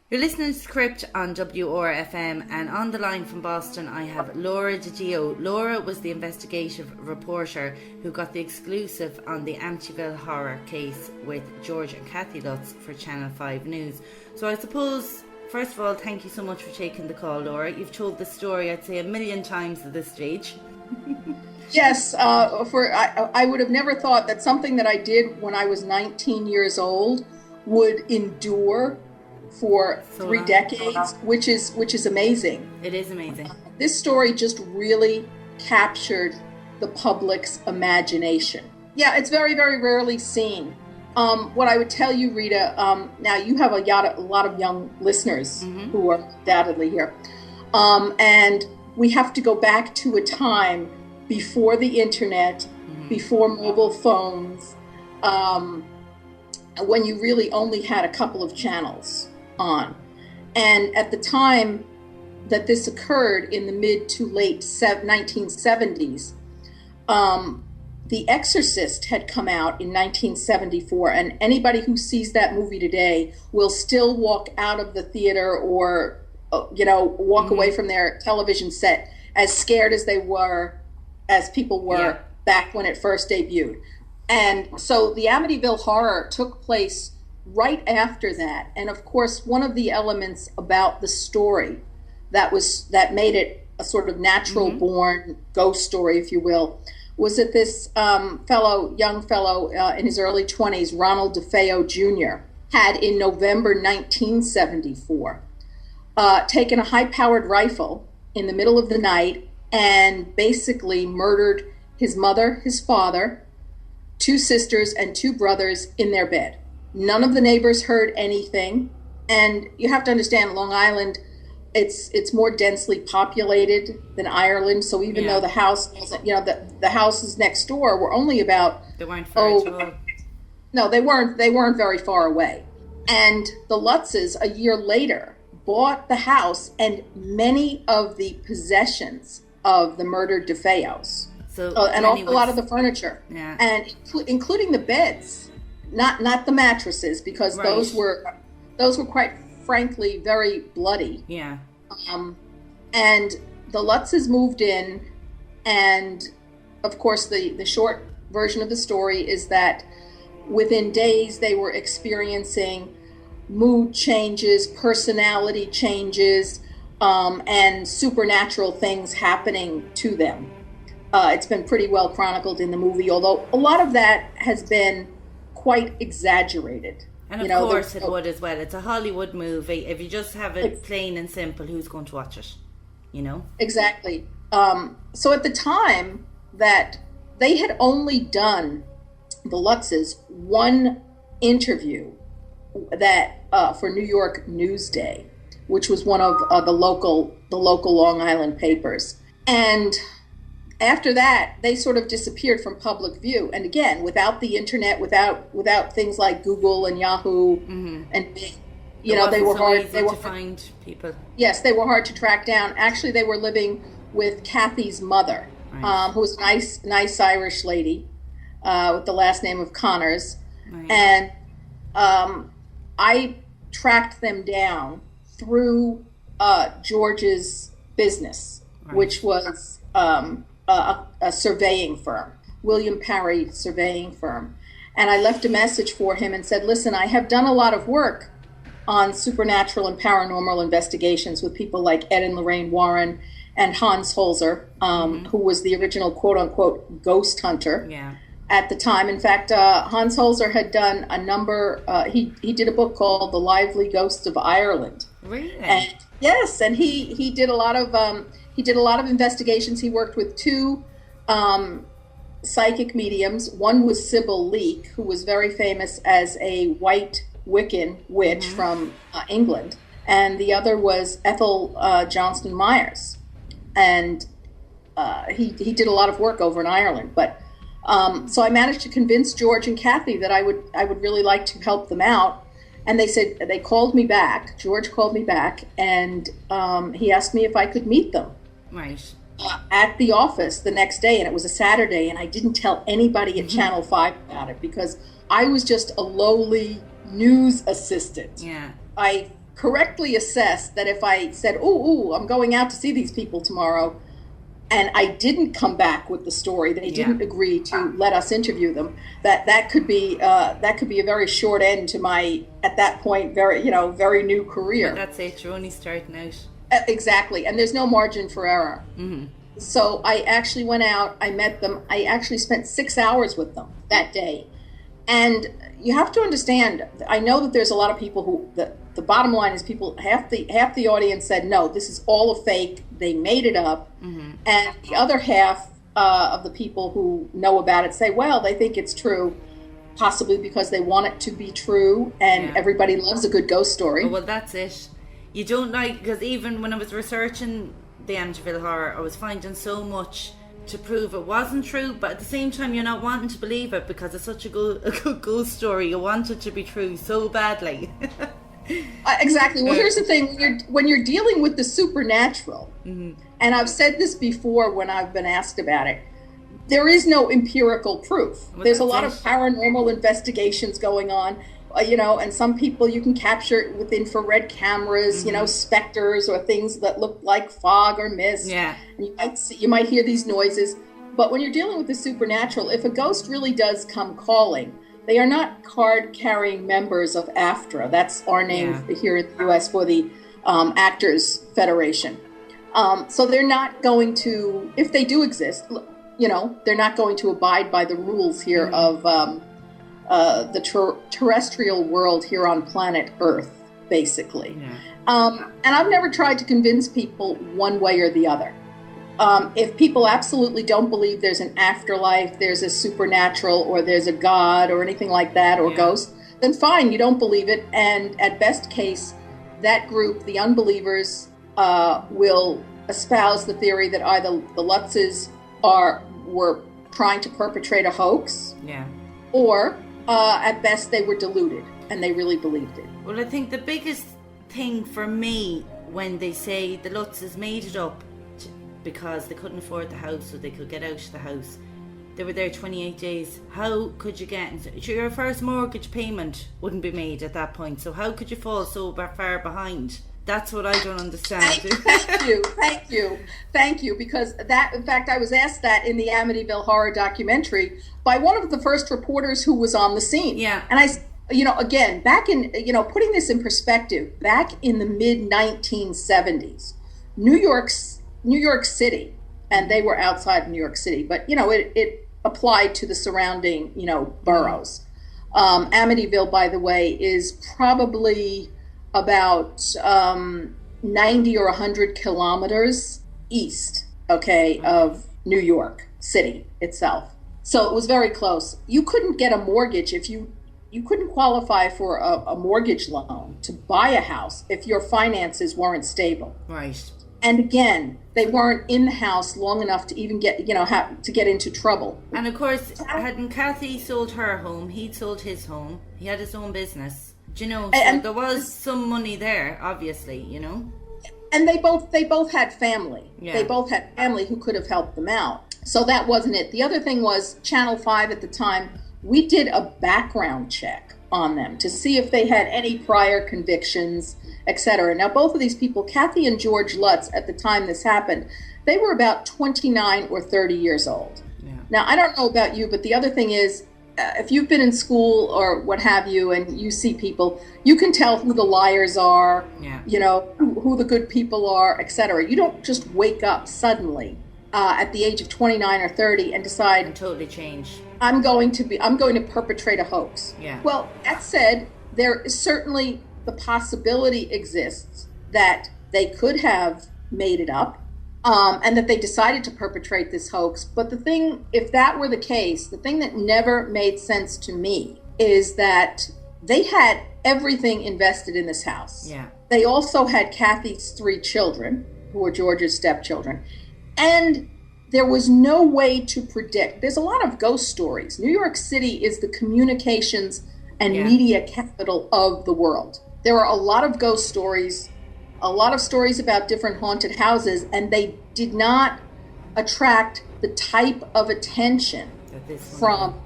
You're listening to Crypt on WRFM, and on the line from Boston I have Laura Didio. Laura was the investigative reporter who got the exclusive on the Amityville Horror case with George and Kathy Lutz for Channel 5 News. So I suppose, first of all, thank you so much for taking the call, Laura. You've told the story, I'd say, 1,000,000 times at this stage. Yes, I would have never thought that something that I did when I was 19 years old would endure for so 3 decades, which is amazing. It is amazing. This story just really captured the public's imagination. Yeah, it's very, very rarely seen. What I would tell you, Rita, now you have a lot of young listeners who are undoubtedly here, and we have to go back to a time before the internet, before mobile phones, when you really only had a couple of channels on. And at the time that this occurred in the mid to late 1970s, The Exorcist had come out in 1974, and anybody who sees that movie today will still walk out of the theater or, walk away from their television set as scared as people were back when it first debuted. And so the Amityville Horror took place right after that. And of course, one of the elements about the story that made it a sort of natural born ghost story, if you will, was that this young fellow in his early 20s, Ronald DeFeo Jr., had in November 1974 taken a high-powered rifle in the middle of the night and basically murdered his mother, his father, 2 sisters, and 2 brothers in their bed. None of the neighbors heard anything. And you have to understand, Long Island, it's more densely populated than Ireland. So even though the house, the houses next door were only about, they weren't far at all. No, they weren't very far away. And the Lutzes, a year later, bought the house and many of the possessions of the murdered DeFeos. So and a lot of the furniture, and including the beds, not the mattresses, because those were quite frankly very bloody. Yeah. And the Lutzes moved in, and of course the short version of the story is that within days they were experiencing mood changes, personality changes, and supernatural things happening to them. It's been pretty well chronicled in the movie, although a lot of that has been quite examinated. And of course it would as well. It's a Hollywood movie. If you just have it plain and simple, who's going to watch it? Exactly. So at the time that they had only done, the Lutzes, one interview that for New York Newsday, which was one of the local Long Island papers. And after that, they sort of disappeared from public view. And again, without the internet, without things like Google and Yahoo, and they were hard to find people. Yes, they were hard to track down. Actually, they were living with Kathy's mother, who was a nice Irish lady with the last name of Connors, and I tracked them down through George's business, which was a surveying firm, William Parry surveying firm. And I left a message for him and said, listen, I have done a lot of work on supernatural and paranormal investigations with people like Ed and Lorraine Warren and Hans Holzer, who was the original quote-unquote ghost hunter at the time. In fact, Hans Holzer had done a number, he did a book called The Lively Ghosts of Ireland. Really? And, yes, and he did a lot of investigations. He worked with 2 psychic mediums. One was Sybil Leek, who was very famous as a white Wiccan witch from England. And the other was Ethel Johnston Myers. And he did a lot of work over in Ireland. But so I managed to convince George and Kathy that I would really like to help them out. And they called me back. George called me back, and he asked me if I could meet them. Right. At the office the next day, and it was a Saturday, and I didn't tell anybody at Channel 5 about it because I was just a lowly news assistant. Yeah. I correctly assessed that if I said, ooh, I'm going out to see these people tomorrow, and I didn't come back with the story, they didn't agree to let us interview them, that could be a very short end to my, at that point, very new career. That's it, you're only starting out. Exactly, and there's no margin for error. Mm-hmm. So I actually went out, I met them, I actually spent 6 hours with them that day. And you have to understand, I know that there's a lot of people who, the bottom line is half the audience said, no, this is all a fake, they made it up. Mm-hmm. And the other half of the people who know about it say, well, they think it's true, possibly because they want it to be true, and everybody loves a good ghost story. Oh, well, that's it. You don't like, because even when I was researching the Amityville Horror, I was finding so much to prove it wasn't true, but at the same time you're not wanting to believe it because it's such a good ghost story. You want it to be true so badly. Exactly. Well, here's the thing: when you're dealing with the supernatural, mm-hmm. and I've said this before when I've been asked about it, there is no empirical proof. Well, there's a lot of paranormal investigations going on, and some people you can capture with infrared cameras, mm-hmm. Specters or things that look like fog or mist. Yeah. And you might hear these noises. But when you're dealing with the supernatural, if a ghost really does come calling, they are not card-carrying members of AFTRA. That's our name here in the U.S. for the Actors Federation. So they're not going to, if they do exist, they're not going to abide by the rules here mm-hmm. of the terrestrial world here on planet Earth, basically. Yeah. And I've never tried to convince people one way or the other. If people absolutely don't believe there's an afterlife, there's a supernatural, or there's a God, or anything like that, or ghosts, then fine, you don't believe it. And at best case, that group, the unbelievers, will espouse the theory that either the Lutzes were trying to perpetrate a hoax, or at best they were deluded and they really believed it. Well, I think the biggest thing for me when they say the Lutzes made it up because they couldn't afford the house so they could get out of the house. They were there 28 days. How could you get... Your first mortgage payment wouldn't be made at that point, so how could you fall so far behind? That's what I don't understand. Thank you, because that, in fact, I was asked that in the Amityville Horror documentary by one of the first reporters who was on the scene. Yeah. And I, again, back in, putting this in perspective, back in the mid-1970s, New York City, and they were outside of New York City, but, it applied to the surrounding, boroughs. Amityville, by the way, is probably about 90 or 100 kilometers east, of New York City itself. So it was very close. You couldn't get a mortgage if you couldn't qualify for a mortgage loan to buy a house if your finances weren't stable. Right. And again, they weren't in the house long enough to even get, to get into trouble. And of course, hadn't Kathy sold her home, he'd sold his home, he had his own business. So there was some money there, obviously, And they both had family. Yeah. They both had family who could have helped them out. So that wasn't it. The other thing was Channel 5 at the time, we did a background check on them to see if they had any prior convictions, etc. Now, both of these people, Kathy and George Lutz, at the time this happened, they were about 29 or 30 years old. Yeah. Now, I don't know about you, but the other thing is, if you've been in school or what have you, and you see people, you can tell who the liars are, who the good people are, etc. You don't just wake up suddenly at the age of 29 or 30 and decide and totally change. I'm going to perpetrate a hoax. Yeah. Well, that said, there is certainly the possibility exists that they could have made it up. And that they decided to perpetrate this hoax. But the thing, if that were the case, the thing that never made sense to me is that they had everything invested in this house. Yeah. They also had Kathy's 3 children, who were George's stepchildren. And there was no way to predict. There's a lot of ghost stories. New York City is the communications and media capital of the world. There are a lot of ghost stories, a lot of stories about different haunted houses, and they did not attract the type of attention from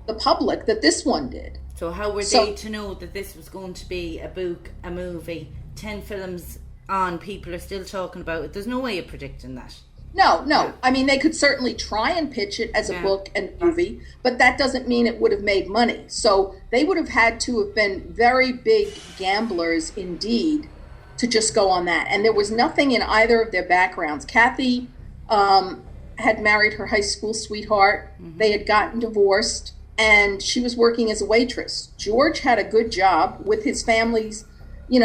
the public that this one did. So how were they to know that this was going to be a book, a movie, 10 films on, people are still talking about it. There's no way of predicting that. No. Yeah. I mean, they could certainly try and pitch it as a book and movie, but that doesn't mean it would have made money. So they would have had to have been very big gamblers indeed to just go on that. And there was nothing in either of their backgrounds. Kathy had married her high school sweetheart. Mm-hmm. They had gotten divorced, and she was working as a waitress. George had a good job with his family's,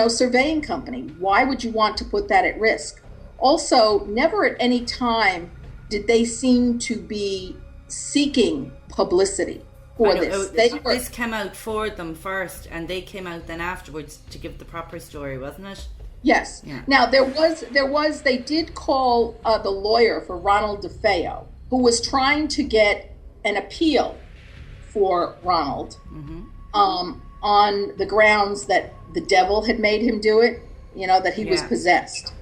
surveying company. Why would you want to put that at risk? Also, never at any time did they seem to be seeking publicity for this. This came out for them first, and they came out then afterwards to give the proper story, wasn't it? Yes. Yeah. Now, they did call the lawyer for Ronald DeFeo, who was trying to get an appeal for Ronald on the grounds that the devil had made him do it, that he was possessed.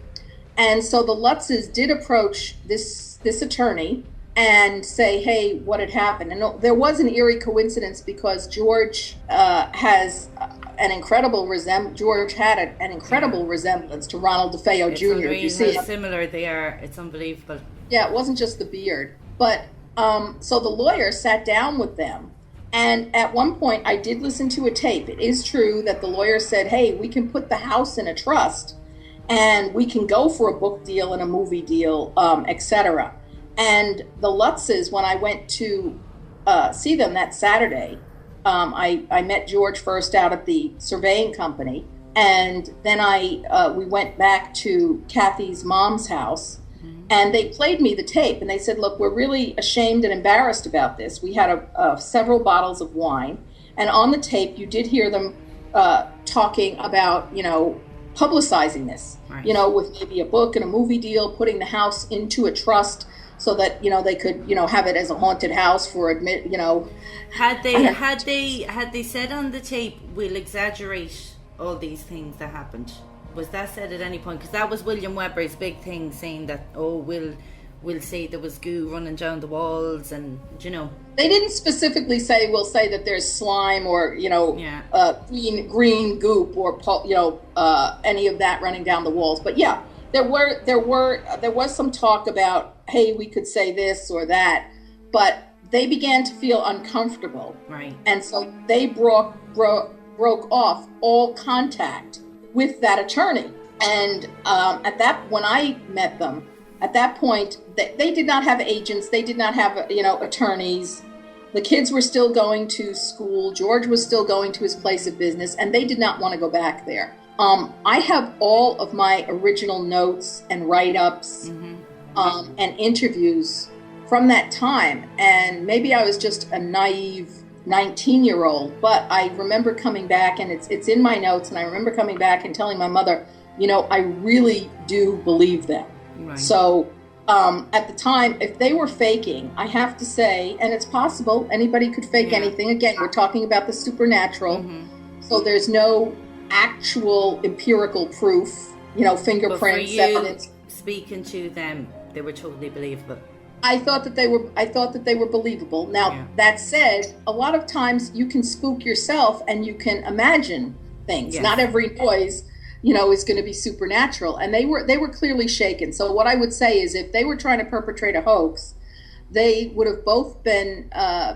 And so the Lutzes did approach this attorney and say, hey, what had happened? And there was an eerie coincidence because George has an incredible resemblance to Ronald DeFeo Jr. You see how similar they are. It's unbelievable. Yeah, it wasn't just the beard. But so the lawyer sat down with them. And at one point, I did listen to a tape. It is true that the lawyer said, hey, we can put the house in a trust and we can go for a book deal and a movie deal, etc. And the Lutzes, when I went to see them that Saturday, I met George first out at the surveying company, and then we went back to Kathy's mom's house, and they played me the tape, and they said, look, we're really ashamed and embarrassed about this. We had several bottles of wine, and on the tape you did hear them talking about, publicizing this, right. With maybe a book and a movie deal, putting the house into a trust so that, they could, have it as a haunted house for Had they said on the tape, we'll exaggerate all these things that happened? Was that said at any point? Because that was William Weber's big thing, saying that, we'll say there was goo running down the walls, and They didn't specifically say, we'll say that there's slime or, green goop or, any of that running down the walls. But yeah, there was some talk about, hey, we could say this or that, but they began to feel uncomfortable. Right. And so they broke off all contact with that attorney. And when I met them, at that point, they did not have agents. They did not have, attorneys. The kids were still going to school. George was still going to his place of business, and they did not want to go back there. I have all of my original notes and write-ups and interviews from that time. And maybe I was just a naive 19-year-old, but I remember coming back, and it's in my notes, and I remember coming back and telling my mother, I really do believe them. Right. So at the time, if they were faking, I have to say, and it's possible, anybody could fake anything. Again, we're talking about the supernatural, so there's no actual empirical proof, fingerprints, evidence. Speaking to them, they were totally believable. I thought that they were believable. Now, that said, a lot of times you can spook yourself and you can imagine things. Yes. Not every noise, is going to be supernatural. And they were clearly shaken. So what I would say is, if they were trying to perpetrate a hoax, they would have both been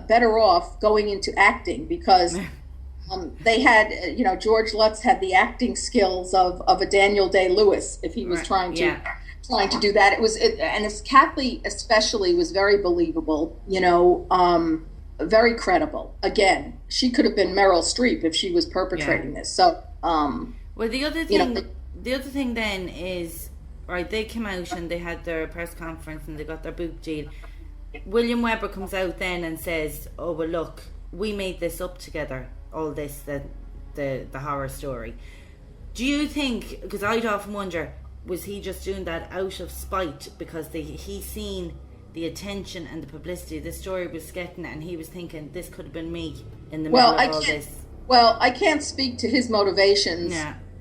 better off going into acting, because they had, George Lutz had the acting skills of a Daniel Day-Lewis if he was trying to do that. And Kathy especially was very believable, very credible. Again, she could have been Meryl Streep if she was perpetrating this. So, well, the other thing then is, right, they came out and they had their press conference and they got their book deal. William Weber comes out then and says, oh, well, look, we made this up together, all this, the horror story. Do you think, because I'd often wonder, was he just doing that out of spite because he seen the attention and the publicity this story was getting, and he was thinking, this could have been me in the middle of all this? Well, I can't speak to his motivations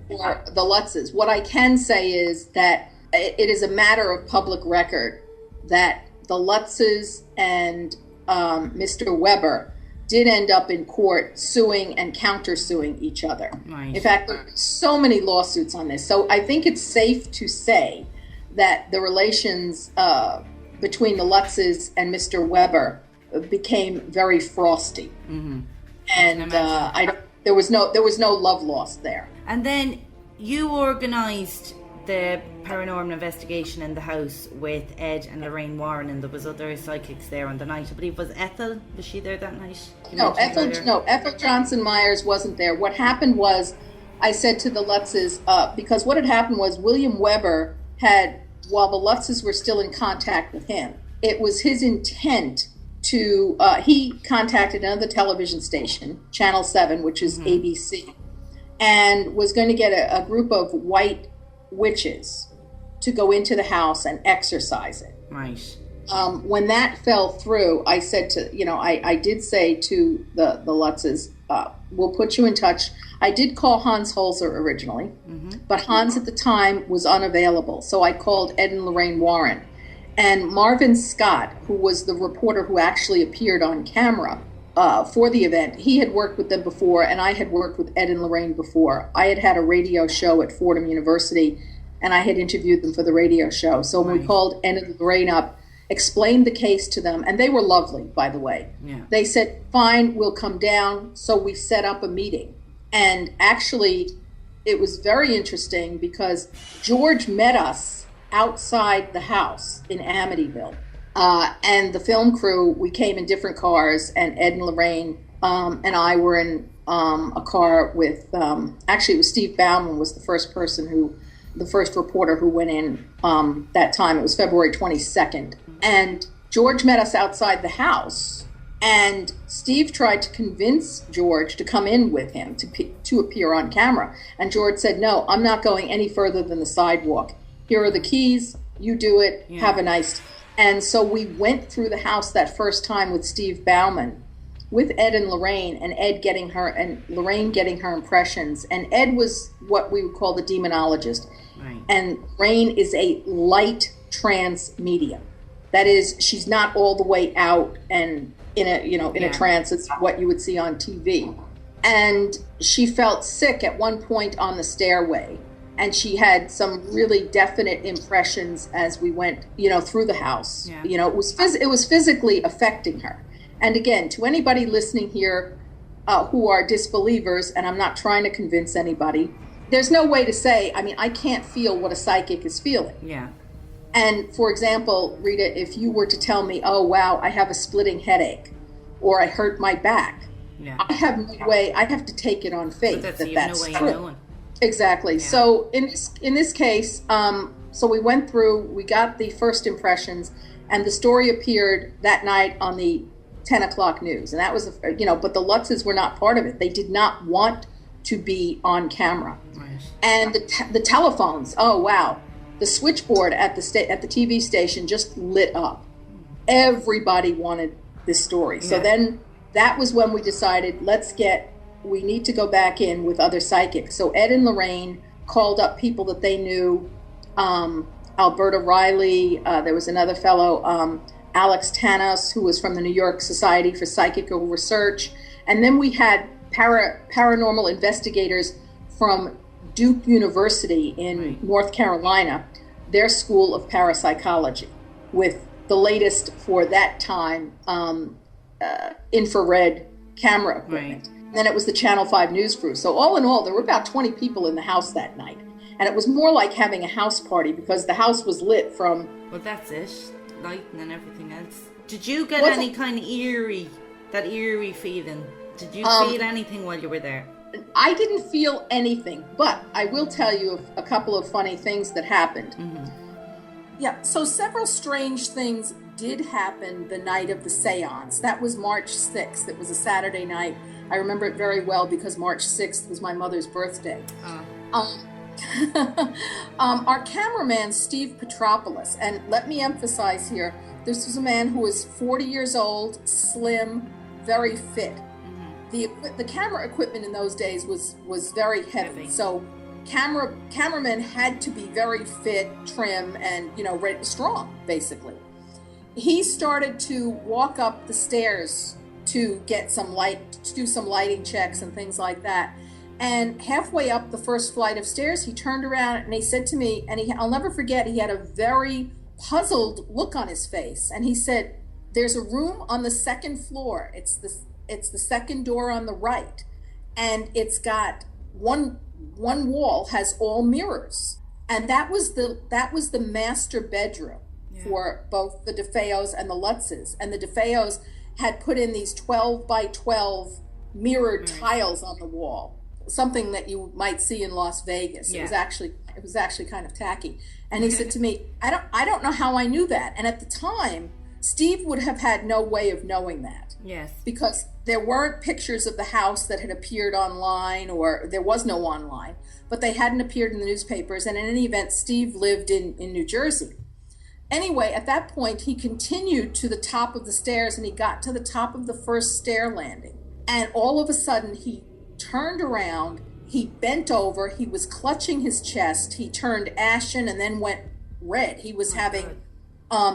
for the Lutzes. What I can say is that it is a matter of public record that the Lutzes and Mr. Weber did end up in court suing and countersuing each other. Right. In fact, there are so many lawsuits on this. So I think it's safe to say that the relations between the Lutzes and Mr. Weber became very frosty. Mm-hmm. And there was no love lost there. And then you organised the paranormal investigation in the house with Ed and Lorraine Warren, and there was other psychics there on the night. I believe was she there that night? Ethel Johnson Myers wasn't there. What happened was, I said to the Lutzes, because what had happened was William Weber had, while the Lutzes were still in contact with him, it was his intent to, he contacted another television station, Channel 7, which is ABC, and was going to get a group of white witches to go into the house and exorcise it. Right. When that fell through, I said to, I did say to the Lutzes, we'll put you in touch. I did call Hans Holzer originally, but Hans at the time was unavailable. So I called Ed and Lorraine Warren. And Marvin Scott, who was the reporter who actually appeared on camera for the event, he had worked with them before, and I had worked with Ed and Lorraine before. I had a radio show at Fordham University, and I had interviewed them for the radio show. So when we called Ed and Lorraine up, explained the case to them, and they were lovely, by the way. Yeah. They said, fine, we'll come down. So we set up a meeting. And actually, it was very interesting because George met us outside the house in Amityville. And the film crew, we came in different cars, and Ed and Lorraine and I were in a car with, actually it was Steve Bauman was the first reporter who went in that time. It was February 22nd. And George met us outside the house, and Steve tried to convince George to come in with him to appear on camera. And George said, no, I'm not going any further than the sidewalk. Here are the keys, you do it, have a nice... And so we went through the house that first time with Steve Bauman, with Ed and Lorraine, and Lorraine getting her impressions. And Ed was what we would call the demonologist. Right. And Lorraine is a light trance medium. That is, she's not all the way out and in a trance. It's what you would see on TV. And she felt sick at one point on the stairway. And she had some really definite impressions as we went, through the house. Yeah. It was physically affecting her. And again, to anybody listening here who are disbelievers, and I'm not trying to convince anybody, there's no way to say, I can't feel what a psychic is feeling. Yeah. And for example, Rita, if you were to tell me, oh, wow, I have a splitting headache, or I hurt my back, I have no way, I have to take it on faith that's no way true. Knowing. Exactly. Yeah. So in this case, so we went through, we got the first impressions, and the story appeared that night on the 10 o'clock news. And that was, but the Lutzes were not part of it. They did not want to be on camera. Right. And the telephones, oh, wow. The switchboard at the TV station just lit up. Everybody wanted this story. So then that was when we decided, we need to go back in with other psychics. So Ed and Lorraine called up people that they knew, Alberta Riley, there was another fellow, Alex Tanos, who was from the New York Society for Psychical Research. And then we had paranormal investigators from Duke University in North Carolina, their school of parapsychology, with the latest for that time infrared camera equipment. Right. Then it was the Channel 5 news crew. So all in all, there were about 20 people in the house that night. And it was more like having a house party because the house was lit from... Well, that's it. Lighting and everything else. Did you get any kind of eerie feeling? Did you feel anything while you were there? I didn't feel anything, but I will tell you of a couple of funny things that happened. Mm-hmm. Yeah, so several strange things did happen the night of the seance. That was March 6th. It was a Saturday night. I remember it very well because March 6th was my mother's birthday. Our cameraman, Steve Petropoulos, and let me emphasize here, this was a man who was 40 years old, slim, very fit. Mm-hmm. The camera equipment in those days was very heavy. So cameramen had to be very fit, trim, and strong, basically. He started to walk up the stairs to get some light, to do some lighting checks and things like that. And halfway up the first flight of stairs, he turned around and he said to me, and I'll never forget, he had a very puzzled look on his face. And he said, there's a room on the second floor. It's the second door on the right. And it's got one wall has all mirrors. And that was the master bedroom for both the DeFeos and the Lutzes. And the DeFeos had put in these 12 by 12 mirrored tiles on the wall, something that you might see in Las Vegas. It was actually kind of tacky. And he said to me, I don't know how I knew that. And at the time, Steve would have had no way of knowing that. Yes. Because there weren't pictures of the house that had appeared online, or there was no online, but they hadn't appeared in the newspapers. And in any event, Steve lived in New Jersey. Anyway, at that point, he continued to the top of the stairs, and he got to the top of the first stair landing. And all of a sudden, he turned around, he bent over, he was clutching his chest, he turned ashen and then went red. He was having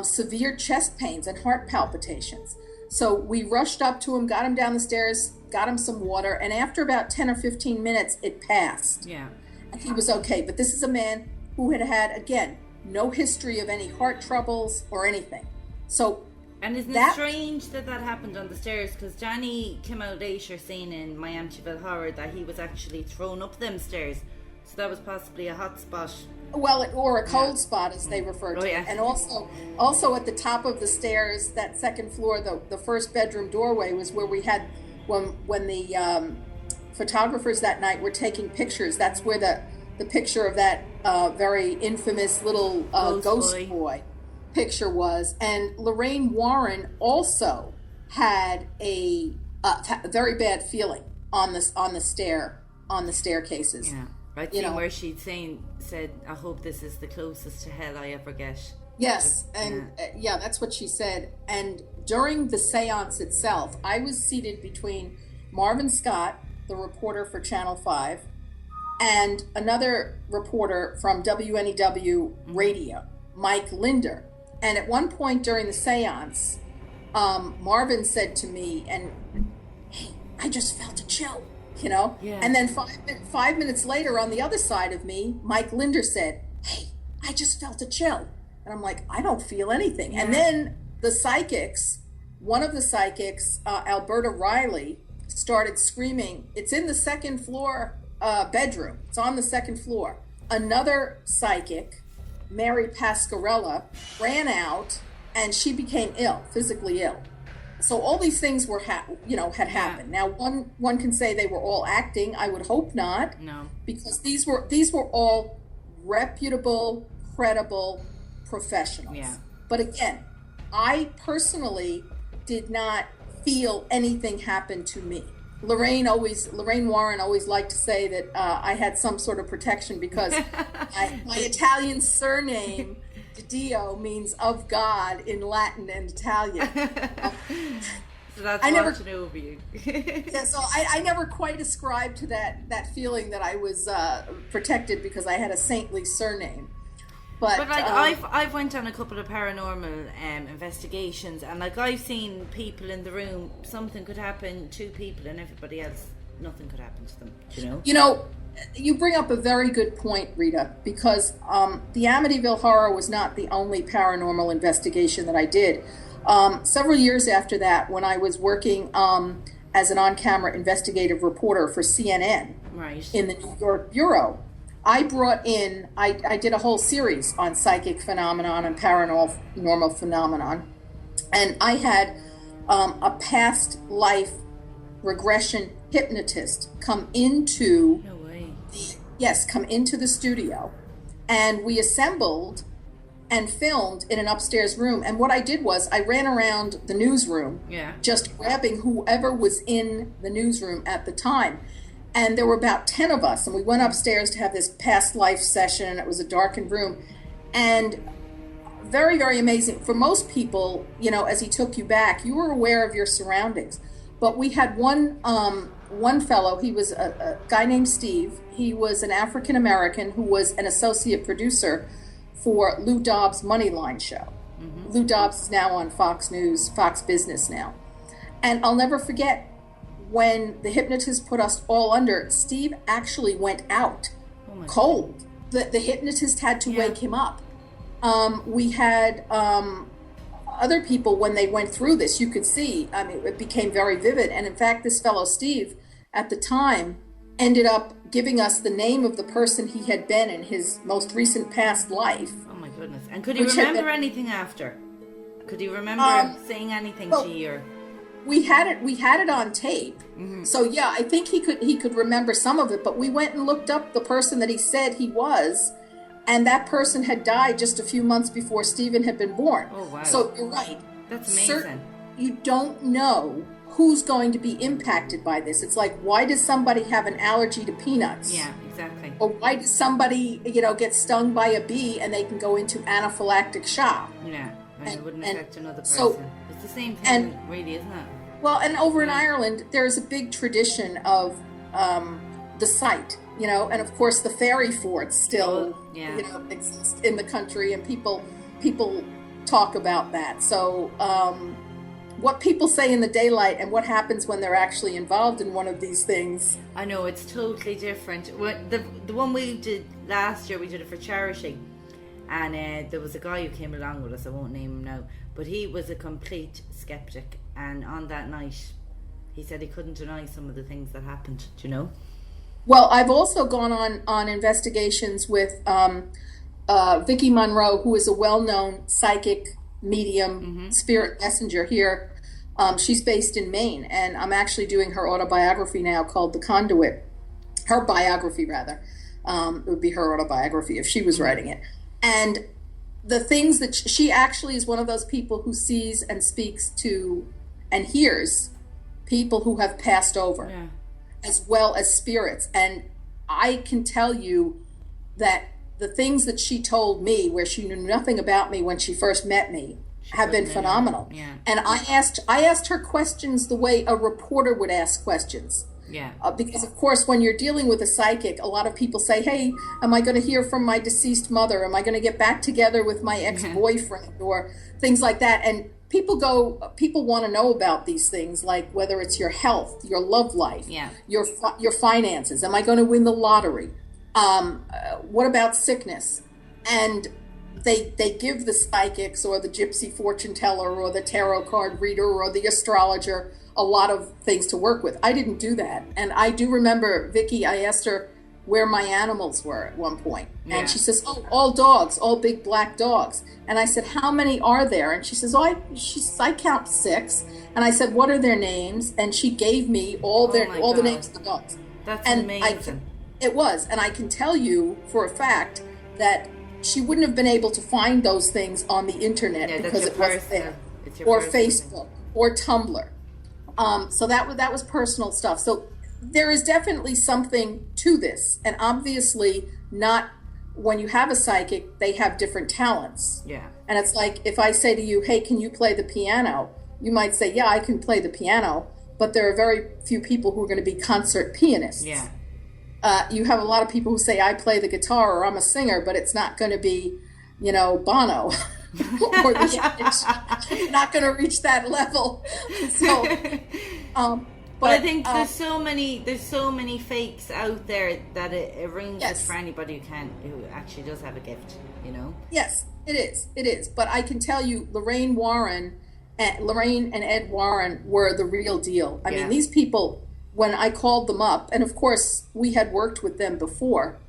severe chest pains and heart palpitations. So we rushed up to him, got him down the stairs, got him some water, and after about 10 or 15 minutes, it passed. Yeah. And he was okay. But this is a man who had, again, no history of any heart troubles or anything. So, and isn't it strange that happened on the stairs? Because Johnny came out later saying in my Amityville Horror that he was actually thrown up them stairs. So that was possibly a hot spot. Well, or a cold spot, as they refer to it. And also at the top of the stairs, that second floor, the first bedroom doorway was where we had, when the photographers that night were taking pictures, that's where the picture of that very infamous little ghost boy picture was. And Lorraine Warren also had a very bad feeling on the staircases. Yeah. Right, where she'd said, I hope this is the closest to hell I ever get. Yes, and that's what she said. And during the seance itself, I was seated between Marvin Scott, the reporter for Channel 5, and another reporter from WNEW Radio, Mike Linder. And at one point during the seance, Marvin said to me, hey, I just felt a chill. And then 5 minutes later, on the other side of me, Mike Linder said, hey, I just felt a chill. And I'm like, I don't feel anything. And then one of the psychics, Alberta Riley, started screaming, it's in the second floor bedroom. It's on the second floor. Another psychic, Mary Pascarella, ran out, and she became physically ill. So all these things were, had happened. Now, one can say they were all acting. I would hope not. No, because these were all reputable, credible professionals. Yeah. But again, I personally did not feel anything happen to me. Lorraine Warren always liked to say that I had some sort of protection because my Italian surname, Didio, means of God in Latin and Italian. So that's watching over you. Yeah, so I never quite ascribed to that feeling that I was protected because I had a saintly surname. But like I've went on a couple of paranormal investigations, and like I've seen people in the room, something could happen to people, and everybody else, nothing could happen to them. You bring up a very good point, Rita, because the Amityville Horror was not the only paranormal investigation that I did. Several years after that, when I was working as an on-camera investigative reporter for CNN in the New York Bureau, I did a whole series on psychic phenomenon and paranormal phenomenon, and I had a past life regression hypnotist come into the studio, and we assembled and filmed in an upstairs room. And what I did was I ran around the newsroom, just grabbing whoever was in the newsroom at the time. And there were about 10 of us, and we went upstairs to have this past life session, and it was a darkened room. And very, very amazing. For most people, as he took you back, you were aware of your surroundings. But we had one fellow, he was a guy named Steve. He was an African-American who was an associate producer for Lou Dobbs' Moneyline show. Mm-hmm. Lou Dobbs is now on Fox News, Fox Business now. And I'll never forget when the hypnotist put us all under, Steve actually went out cold. The hypnotist had to wake him up. We had other people, when they went through this, you could see, I mean, it became very vivid. And in fact, this fellow Steve at the time ended up giving us the name of the person he had been in his most recent past life. Oh my goodness. And could he remember anything after? Could he remember saying anything to you? Or? We had it on tape. Mm-hmm. So yeah, I think he could remember some of it, but we went and looked up the person that he said he was, and that person had died just a few months before Stephen had been born. Oh wow. So you're right. That's amazing. You don't know who's going to be impacted by this. It's like, why does somebody have an allergy to peanuts? Yeah, exactly. Or why does somebody, get stung by a bee and they can go into anaphylactic shock? Yeah, and it wouldn't affect another person. So, it's the same thing, really, isn't it? Well, and over in Ireland, there's a big tradition of the site, and of course the fairy forts still, exist in the country, and people talk about that. So, what people say in the daylight and what happens when they're actually involved in one of these things. I know, it's totally different. The one we did last year, we did it for charity, and there was a guy who came along with us. I won't name him now, but he was a complete skeptic, and on that night he said he couldn't deny some of the things that happened. Do you know? Well, I've also gone on investigations with Vicki Monroe, who is a well-known psychic medium, spirit messenger here. She's based in Maine, and I'm actually doing her autobiography now called The Conduit. Her biography, rather. It would be her autobiography if she was writing it. And the things that she actually is one of those people who sees and speaks to and hears people who have passed over, as well as spirits. And I can tell you that the things that she told me, where she knew nothing about me when she first met me, have been phenomenal. Yeah. And I asked her questions the way a reporter would ask questions. Yeah. Because of course, when you're dealing with a psychic, a lot of people say, "Hey, am I going to hear from my deceased mother? Am I going to get back together with my ex-boyfriend?" or things like that. And people want to know about these things, like whether it's your health, your love life, your finances. Am I going to win the lottery? What about sickness? And they give the psychics or the gypsy fortune teller or the tarot card reader or the astrologer a lot of things to work with. I didn't do that. And I do remember Vicki, I asked her where my animals were at one point. And she says, "Oh, all dogs, all big black dogs." And I said, "How many are there?" And she says, I count 6. And I said, "What are their names?" And she gave me all the names of the dogs. That's amazing. It was. And I can tell you for a fact that she wouldn't have been able to find those things on the internet because it wasn't there. Or Facebook or Tumblr. So that was personal stuff. So there is definitely something to this. And obviously not when you have a psychic, they have different talents. Yeah. And it's like if I say to you, "Hey, can you play the piano?" You might say, "Yeah, I can play the piano." But there are very few people who are going to be concert pianists. Yeah. You have a lot of people who say, "I play the guitar," or "I'm a singer," but it's not going to be, Bono. Or you're not going to reach that level. So, but I think there's so many fakes out there that it rings for anybody who actually does have a gift. Yes, it is. But I can tell you, Lorraine and Ed Warren were the real deal. I mean, these people, when I called them up, and of course we had worked with them before,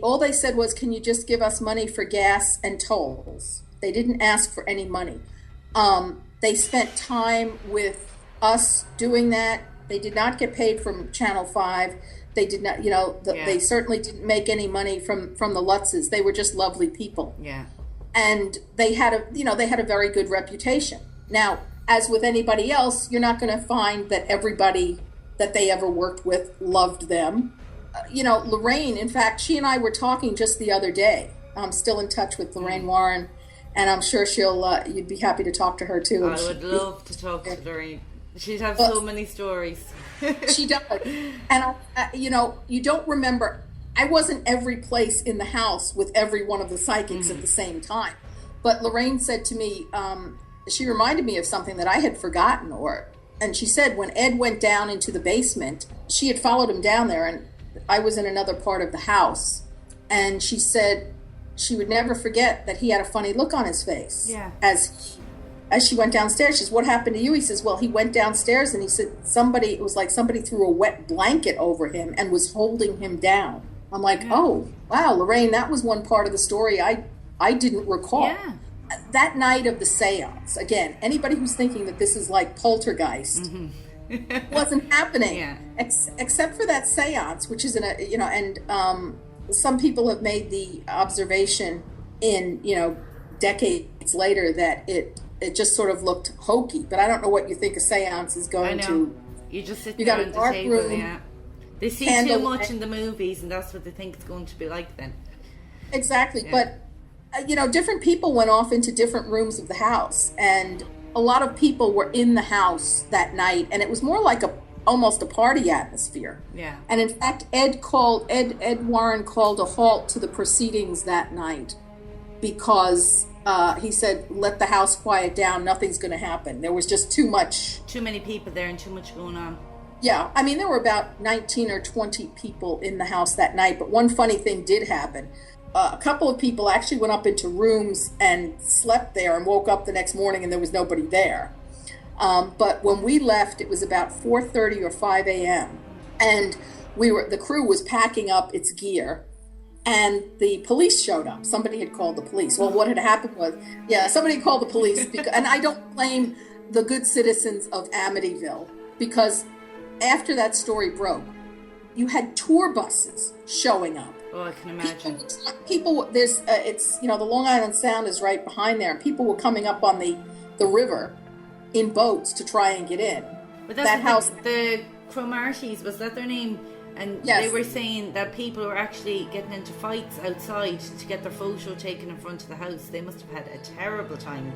all they said was, "Can you just give us money for gas and tolls?" They didn't ask for any money. They spent time with us doing that. They did not get paid from Channel 5. They did not, they certainly didn't make any money from the Lutzes. They were just lovely people. Yeah. And they had a very good reputation. Now, as with anybody else, you're not going to find that everybody that they ever worked with loved them. Lorraine, in fact, she and I were talking just the other day. I'm still in touch with Lorraine Warren, and I'm sure you'd be happy to talk to her too. I would love to talk to Lorraine. She'd have so many stories. She does. And, you don't remember, I wasn't every place in the house with every one of the psychics at the same time. But Lorraine said to me, she reminded me of something that I had forgotten, And she said when Ed went down into the basement, she had followed him down there, and I was in another part of the house. And she said she would never forget that he had a funny look on his face. Yeah. As she went downstairs. She says, what happened to you? He says, well, he went downstairs and he said it was like somebody threw a wet blanket over him and was holding him down. I'm like, oh, wow, Lorraine, that was one part of the story I didn't recall. Yeah. That night of the seance, again, anybody who's thinking that this is like poltergeist, wasn't happening, except for that seance, which is some people have made the observation in, decades later that it just sort of looked hokey, but I don't know what you think a seance is going to. You just sit you there got on a the dark table, room, They see too much in the movies, and that's what they think it's going to be like then. Exactly, but different people went off into different rooms of the house, and a lot of people were in the house that night, and it was more like almost a party atmosphere. Yeah. And in fact, Ed Warren called a halt to the proceedings that night because he said, let the house quiet down, nothing's going to happen. There was just too many people there and too much going on. Yeah, I mean, there were about 19 or 20 people in the house that night, but one funny thing did happen. A couple of people actually went up into rooms and slept there and woke up the next morning and there was nobody there. But when we left, it was about 4:30 or 5 a.m. and the crew was packing up its gear, and the police showed up. Somebody had called the police. Well, what had happened was, somebody called the police, and I don't blame the good citizens of Amityville, because after that story broke, you had tour buses showing up. Oh, I can imagine. People it's, the Long Island Sound is right behind there, and people were coming up on the river in boats to try and get in. But that's that house. The Cromartys, was that their name? And they were saying that people were actually getting into fights outside to get their photo taken in front of the house. They must have had a terrible time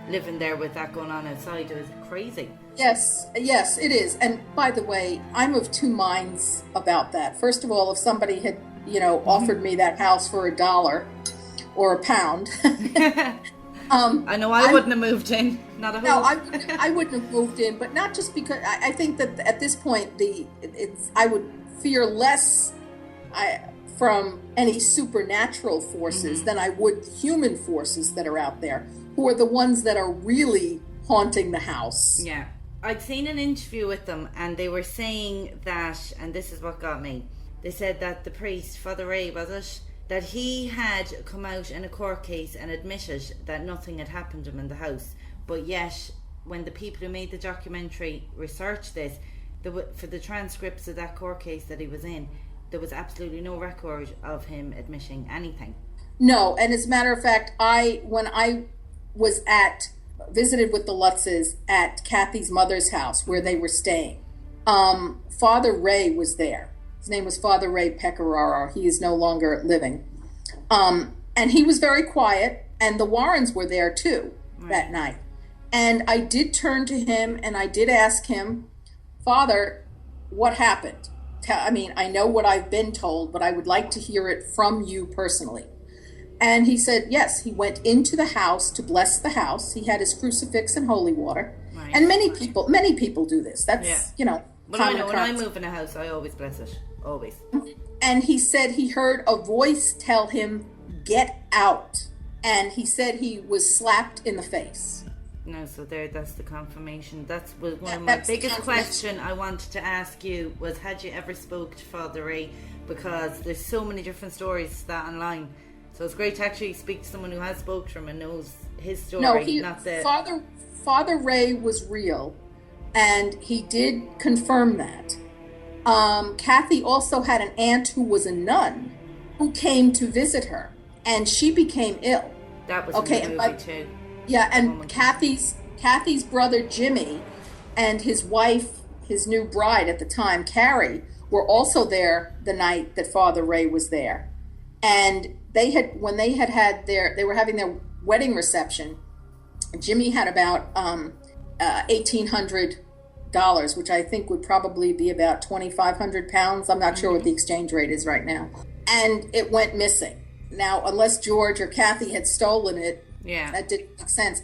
living there with that going on outside. It was crazy. Yes, it is. And by the way, I'm of two minds about that. First of all, if somebody had, offered me that house for $1 or £1, I know I wouldn't have moved in. Not a hope. No, I wouldn't have moved in, but not just because I think that at this point I would fear less from any supernatural forces than I would human forces that are out there, who are the ones that are really haunting the house. Yeah. I'd seen an interview with them, and they were saying that, and this is what got me, they said that the priest, Father Ray, was it, that he had come out in a court case and admitted that nothing had happened to him in the house, but yet when the people who made the documentary researched this, for the transcripts of that court case that he was in, there was absolutely no record of him admitting anything. No, and as a matter of fact, when I was visited with the Lutzes at Kathy's mother's house where they were staying, Father Ray was there. His name was Father Ray Pecoraro. He is no longer living. And he was very quiet, and the Warrens were there too that night. And I did turn to him and I did ask him, Father, what happened? I mean, I know what I've been told, but I would like to hear it from you personally. And he said, yes, he went into the house to bless the house. He had his crucifix and holy water. Right. And many people do this. That's, Well, I know when I move in a house, I always bless it. Always. And he said he heard a voice tell him, get out. And he said he was slapped in the face. No, so that's the confirmation. That's one of my biggest question I wanted to ask you was, had you ever spoke to Father Ray? Because there's so many different stories that online. So it's great to actually speak to someone who has spoke to him and knows his story. No, Father Ray was real, and he did confirm that. Kathy also had an aunt who was a nun who came to visit her, and she became ill. That was in the movie too. Yeah, and Kathy's brother Jimmy and his wife, his new bride at the time, Carrie, were also there the night that Father Ray was there. And they were having their wedding reception. Jimmy had about $1,800, which I think would probably be about 2,500 pounds. I'm not sure what the exchange rate is right now. And it went missing. Now, unless George or Kathy had stolen it, that didn't make sense.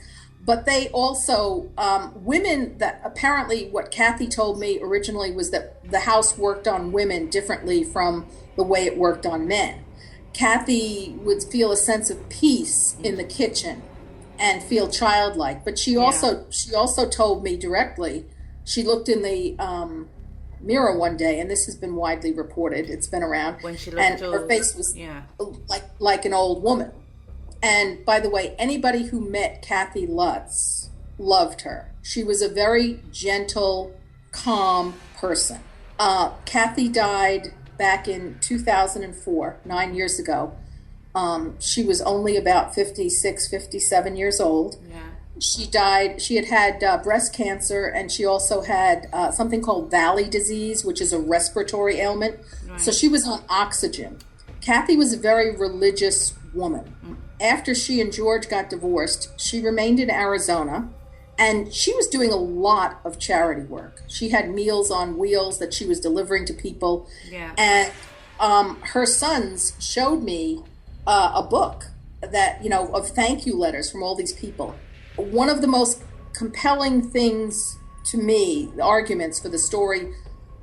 But they also, women that apparently what Kathy told me originally was that the house worked on women differently from the way it worked on men. Kathy would feel a sense of peace in the kitchen and feel childlike. But she also told me directly, she looked in the mirror one day, and this has been widely reported, it's been around, when she and her face was like an old woman. And by the way, anybody who met Kathy Lutz loved her. She was a very gentle, calm person. Kathy died back in 2004, 9 years ago. She was only about 56, 57 years old. Yeah. She died, she had breast cancer, and she also had something called Valley disease, which is a respiratory ailment. Right. So she was on oxygen. Kathy was a very religious woman. After she and George got divorced, she remained in Arizona, and she was doing a lot of charity work. She had Meals on Wheels that she was delivering to people. Yeah. And her sons showed me a book that, of thank you letters from all these people. One of the most compelling things to me, the arguments for the story,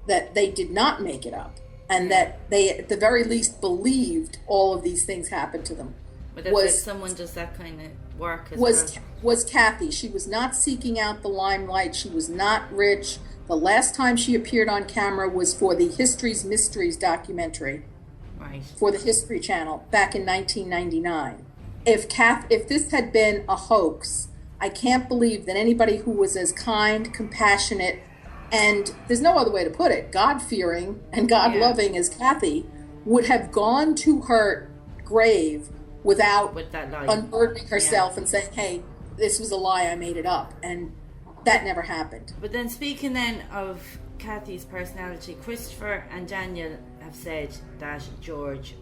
that they did not make it up, and that they, at the very least, believed all of these things happened to them. But if someone does that kind of work as well. Was Kathy. She was not seeking out the limelight. She was not rich. The last time she appeared on camera was for the History's Mysteries documentary, right, for the History Channel back in 1999. If this had been a hoax, I can't believe that anybody who was as kind, compassionate, and there's no other way to put it, God-fearing and God-loving as Kathy would have gone to her grave without unburdening herself and saying, hey, this was a lie, I made it up. And that never happened. But then, speaking then of Kathy's personality, Christopher and Daniel have said that George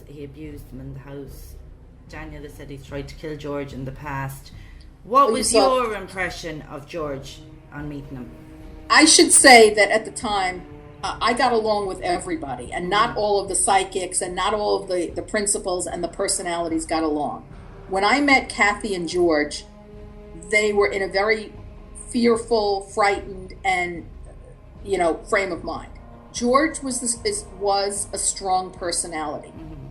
he abused them in the house. Daniel has said he tried to kill George in the past. What was your impression of George on meeting him? I should say that at the time, I got along with everybody, and not all of the psychics and not all of the principals and the personalities got along. When I met Kathy and George, they were in a very fearful, frightened, and frame of mind. George was a strong personality. Mm-hmm.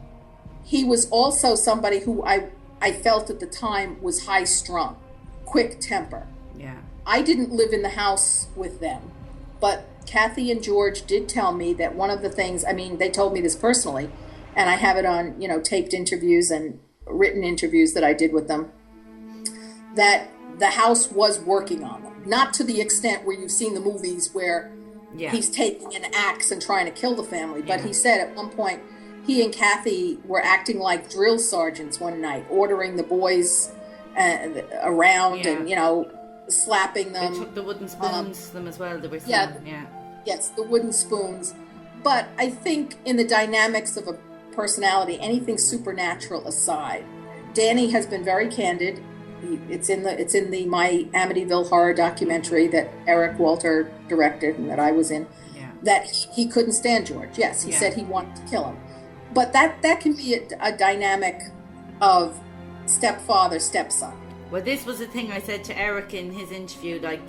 He was also somebody who I felt at the time was high strung, quick temper. Yeah. I didn't live in the house with them, but Kathy and George did tell me that one of the things, they told me this personally, and I have it on, taped interviews and written interviews that I did with them, that the house was working on them. Not to the extent where you've seen the movies where he's taking an axe and trying to kill the family, but he said at one point, he and Kathy were acting like drill sergeants one night, ordering the boys around and, slapping them. They took the wooden spoons to them as well. They were Yes, the wooden spoons. But I think in the dynamics of a personality, anything supernatural aside, Danny has been very candid. It's in the My Amityville Horror documentary that Eric Walter directed and that I was in. Yeah. That he couldn't stand George. Yes, he said he wanted to kill him. But that can be a dynamic of stepfather, stepson. Well, this was the thing I said to Eric in his interview. Like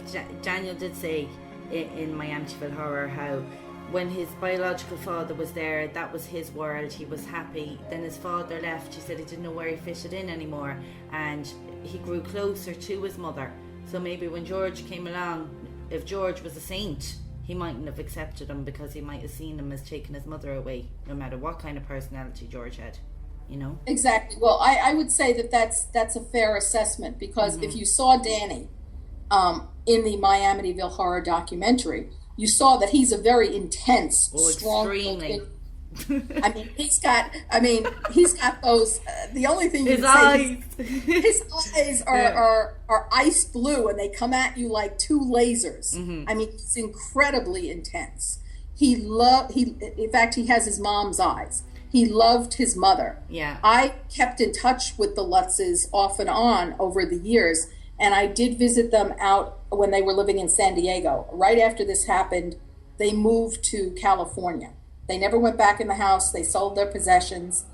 Daniel did say in My Amityville Horror, how when his biological father was there, that was his world. He was happy. Then his father left. He said he didn't know where he fitted in anymore, and he grew closer to his mother. So maybe when George came along, if George was a saint, he mightn't have accepted him because he might have seen him as taking his mother away, no matter what kind of personality George had. Exactly. Well, I would say that's a fair assessment, because if you saw Danny in the My Amityville Horror documentary, you saw that he's a very intense, strong. Extremely. He's got those. The only thing his eyes. His eyes are ice blue, and they come at you like two lasers. Mm-hmm. He's incredibly intense. In fact, he has his mom's eyes. He loved his mother. Yeah. I kept in touch with the Lutzes off and on over the years, and I did visit them out when they were living in San Diego. Right after this happened, they moved to California. They never went back in the house. They sold their possessions,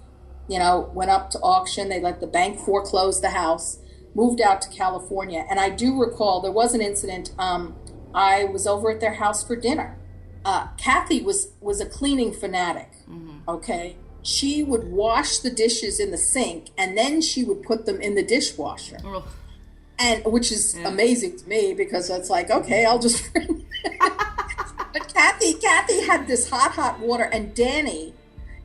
went up to auction. They let the bank foreclose the house. moved out to California. And I do recall there was an incident. I was over at their house for dinner. Kathy was a cleaning fanatic. Okay. She would wash the dishes in the sink and then she would put them in the dishwasher. Oh. And which is amazing to me because it's like, okay, I'll just bring But Kathy had this hot water, and Danny,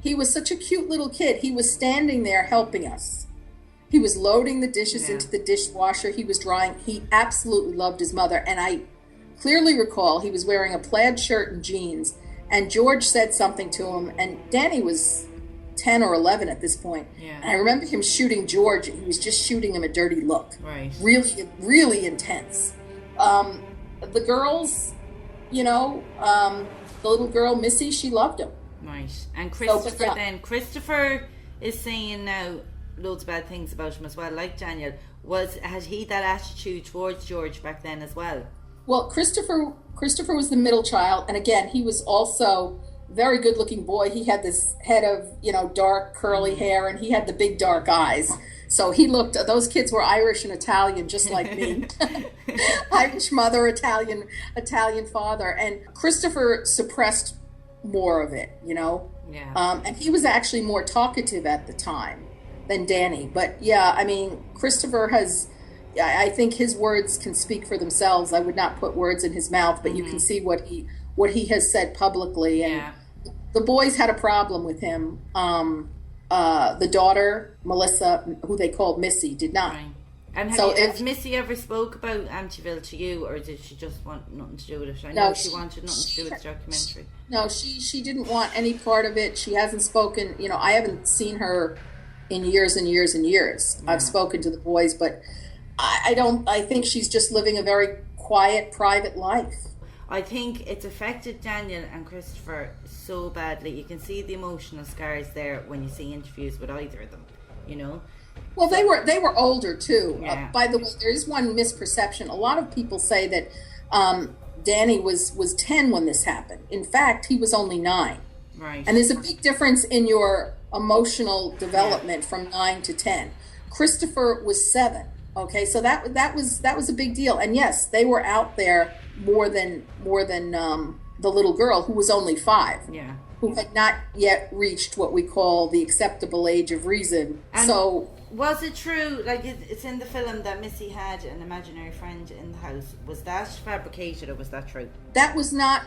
he was such a cute little kid. He was standing there helping us. He was loading the dishes into the dishwasher. He was drying. He absolutely loved his mother. And I clearly recall he was wearing a plaid shirt and jeans, and George said something to him, and Danny was 10 or 11 at this point. Yeah. And I remember him shooting George. He was just shooting him a dirty look. Right. Really, really intense. The girls, you know, the little girl, Missy, she loved him. Right. And Christopher then. Christopher is saying now loads of bad things about him as well, like Daniel. Had he that attitude towards George back then as well? Well, Christopher was the middle child, and again, he was also a very good-looking boy. He had this head of, you know, dark curly hair, and he had the big dark eyes. So he looked. Those kids were Irish and Italian, just like me. Irish mother, Italian father, and Christopher suppressed more of it, you know. Yeah. And he was actually more talkative at the time than Danny. But yeah, I mean, Christopher has. I think his words can speak for themselves. I would not put words in his mouth, but you can see what he has said publicly. And the boys had a problem with him. The daughter, Melissa, who they called Missy, did not. Right. And has Missy ever spoke about Amityville to you, or did she just want nothing to do with it? I know she wanted nothing to do with the documentary. No, she didn't want any part of it. She hasn't spoken. You know, I haven't seen her in years and years and years. Yeah. I've spoken to the boys, but I think she's just living a very quiet, private life. I think it's affected Daniel and Christopher so badly. You can see the emotional scars there when you see interviews with either of them, you know. Well, they were older too. Yeah. By the way, there is one misperception. A lot of people say that Danny was 10 when this happened. In fact, he was only 9. Right. And there's a big difference in your emotional development from 9 to 10. Christopher was 7. Okay, so that was a big deal, and yes, they were out there more than the little girl who was only 5, who had not yet reached what we call the acceptable age of reason. And so, was it true? Like it's in the film that Missy had an imaginary friend in the house. Was that fabricated or was that true? That was not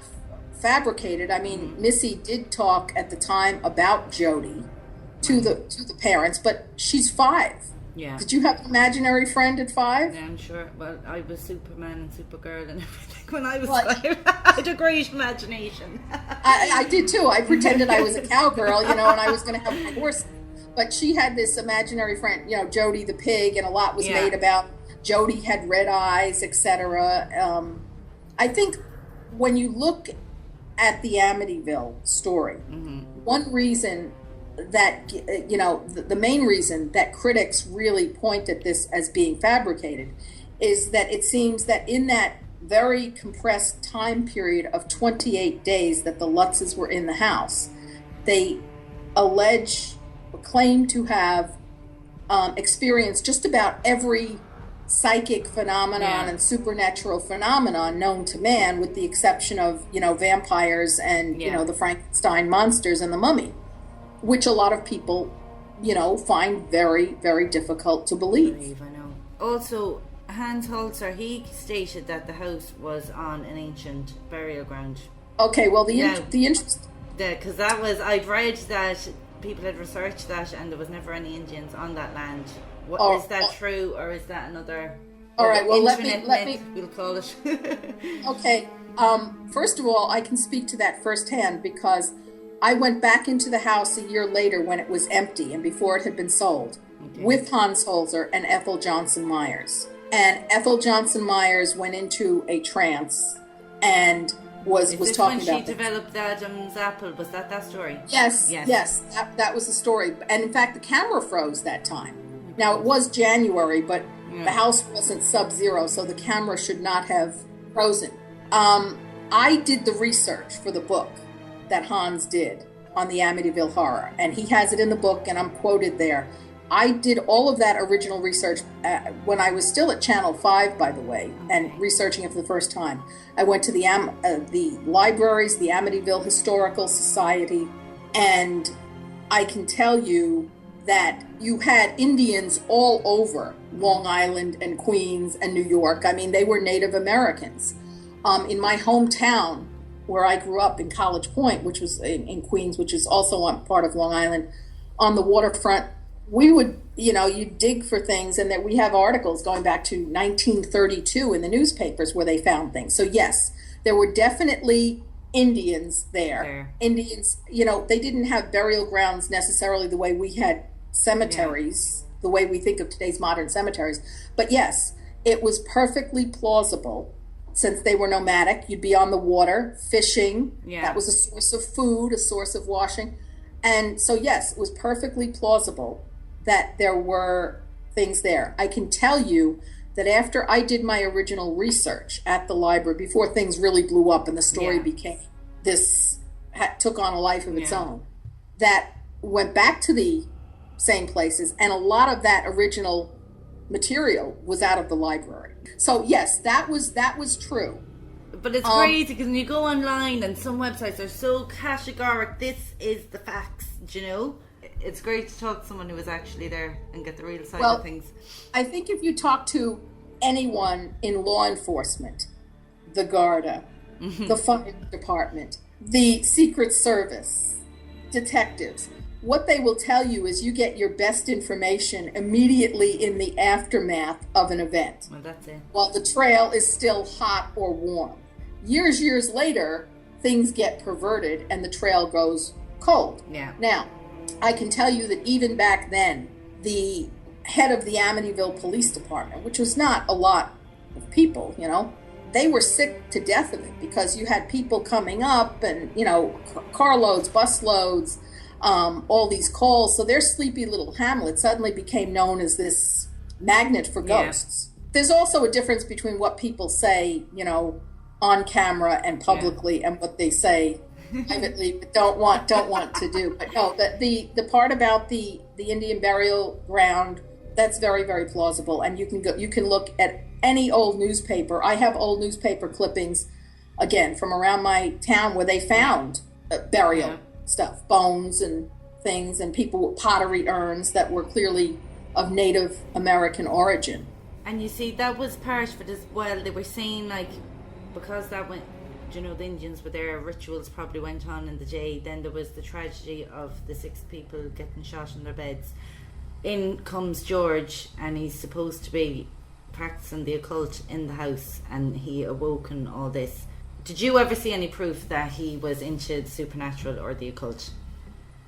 fabricated. I mean, Missy did talk at the time about Jody to the parents, but she's 5. Yeah. Did you have an imaginary friend at 5? Yeah, I'm sure. Well, I was Superman and Supergirl and everything when I was 5. I had a great imagination. I did too. I pretended I was a cowgirl, you know, and I was going to have a horse. But she had this imaginary friend, you know, Jody the pig, and a lot was made about Jody had red eyes, etc. I think when you look at the Amityville story, one reason that, you know, the main reason that critics really point at this as being fabricated is that it seems that in that very compressed time period of 28 days that the Lutzes were in the house, they claim to have experienced just about every psychic phenomenon and supernatural phenomenon known to man, with the exception of, you know, vampires and, you know, the Frankenstein monsters and the mummy, which a lot of people, you know, find very, very difficult to believe. I know. Also, Hans Holzer, he stated that the house was on an ancient burial ground. Okay, well, the interest... Because that was, I'd read that people had researched that and there was never any Indians on that land. Is that true, or is that another... All right, well, let me we'll call it. Okay, first of all, I can speak to that firsthand because I went back into the house a year later when it was empty and before it had been sold, with Hans Holzer and Ethel Johnson Myers. And Ethel Johnson Myers went into a trance and was talking about... when she developed the Adam's apple? Was that story? Yes. That was the story. And in fact, the camera froze that time. Now, it was January, but the house wasn't sub-zero, so the camera should not have frozen. I did the research for the book that Hans did on the Amityville Horror, and he has it in the book, and I'm quoted there. I did all of that original research when I was still at Channel 5, by the way, and researching it for the first time. I went to the libraries, the Amityville Historical Society, and I can tell you that you had Indians all over Long Island and Queens and New York. I mean, they were Native Americans. In my hometown, where I grew up in College Point, which was in Queens, which is also on part of Long Island, on the waterfront, we would, you dig for things, and that we have articles going back to 1932 in the newspapers where they found things. So yes, there were definitely Indians there. Indians, they didn't have burial grounds necessarily the way we had cemeteries, the way we think of today's modern cemeteries. But yes, it was perfectly plausible. Since they were nomadic, you'd be on the water, fishing. Yeah. That was a source of food, a source of washing. And so, yes, it was perfectly plausible that there were things there. I can tell you that after I did my original research at the library, before things really blew up and the story became took on a life of its own, that went back to the same places, and a lot of that original material was out of the library. So yes, that was true. But it's crazy because when you go online and some websites are so categoric, this is the facts, It's great to talk to someone who was actually there and get the real side of things. I think if you talk to anyone in law enforcement, the Garda, the fire department, the Secret Service, detectives, what they will tell you is you get your best information immediately in the aftermath of an event. Well, that's it. While the trail is still hot or warm. Years later, things get perverted and the trail goes cold. Yeah. Now, I can tell you that even back then, the head of the Amityville Police Department, which was not a lot of people, they were sick to death of it because you had people coming up and, carloads, busloads, all these calls. So their sleepy little hamlet suddenly became known as this magnet for ghosts. Yeah. There's also a difference between what people say, on camera and publicly and what they say privately but don't want to do. But no, the part about the Indian burial ground, that's very, very plausible. And you can look at any old newspaper. I have old newspaper clippings, again, from around my town where they found burial stuff, bones and things, and people with pottery urns that were clearly of Native American origin. And you see, that was part of it as well. They were saying, because that went, the Indians were there, rituals probably went on in the day. Then there was the tragedy of the 6 people getting shot in their beds. In comes George, and he's supposed to be practicing the occult in the house, and he awoke and all this. Did you ever see any proof that he was into the supernatural or the occult?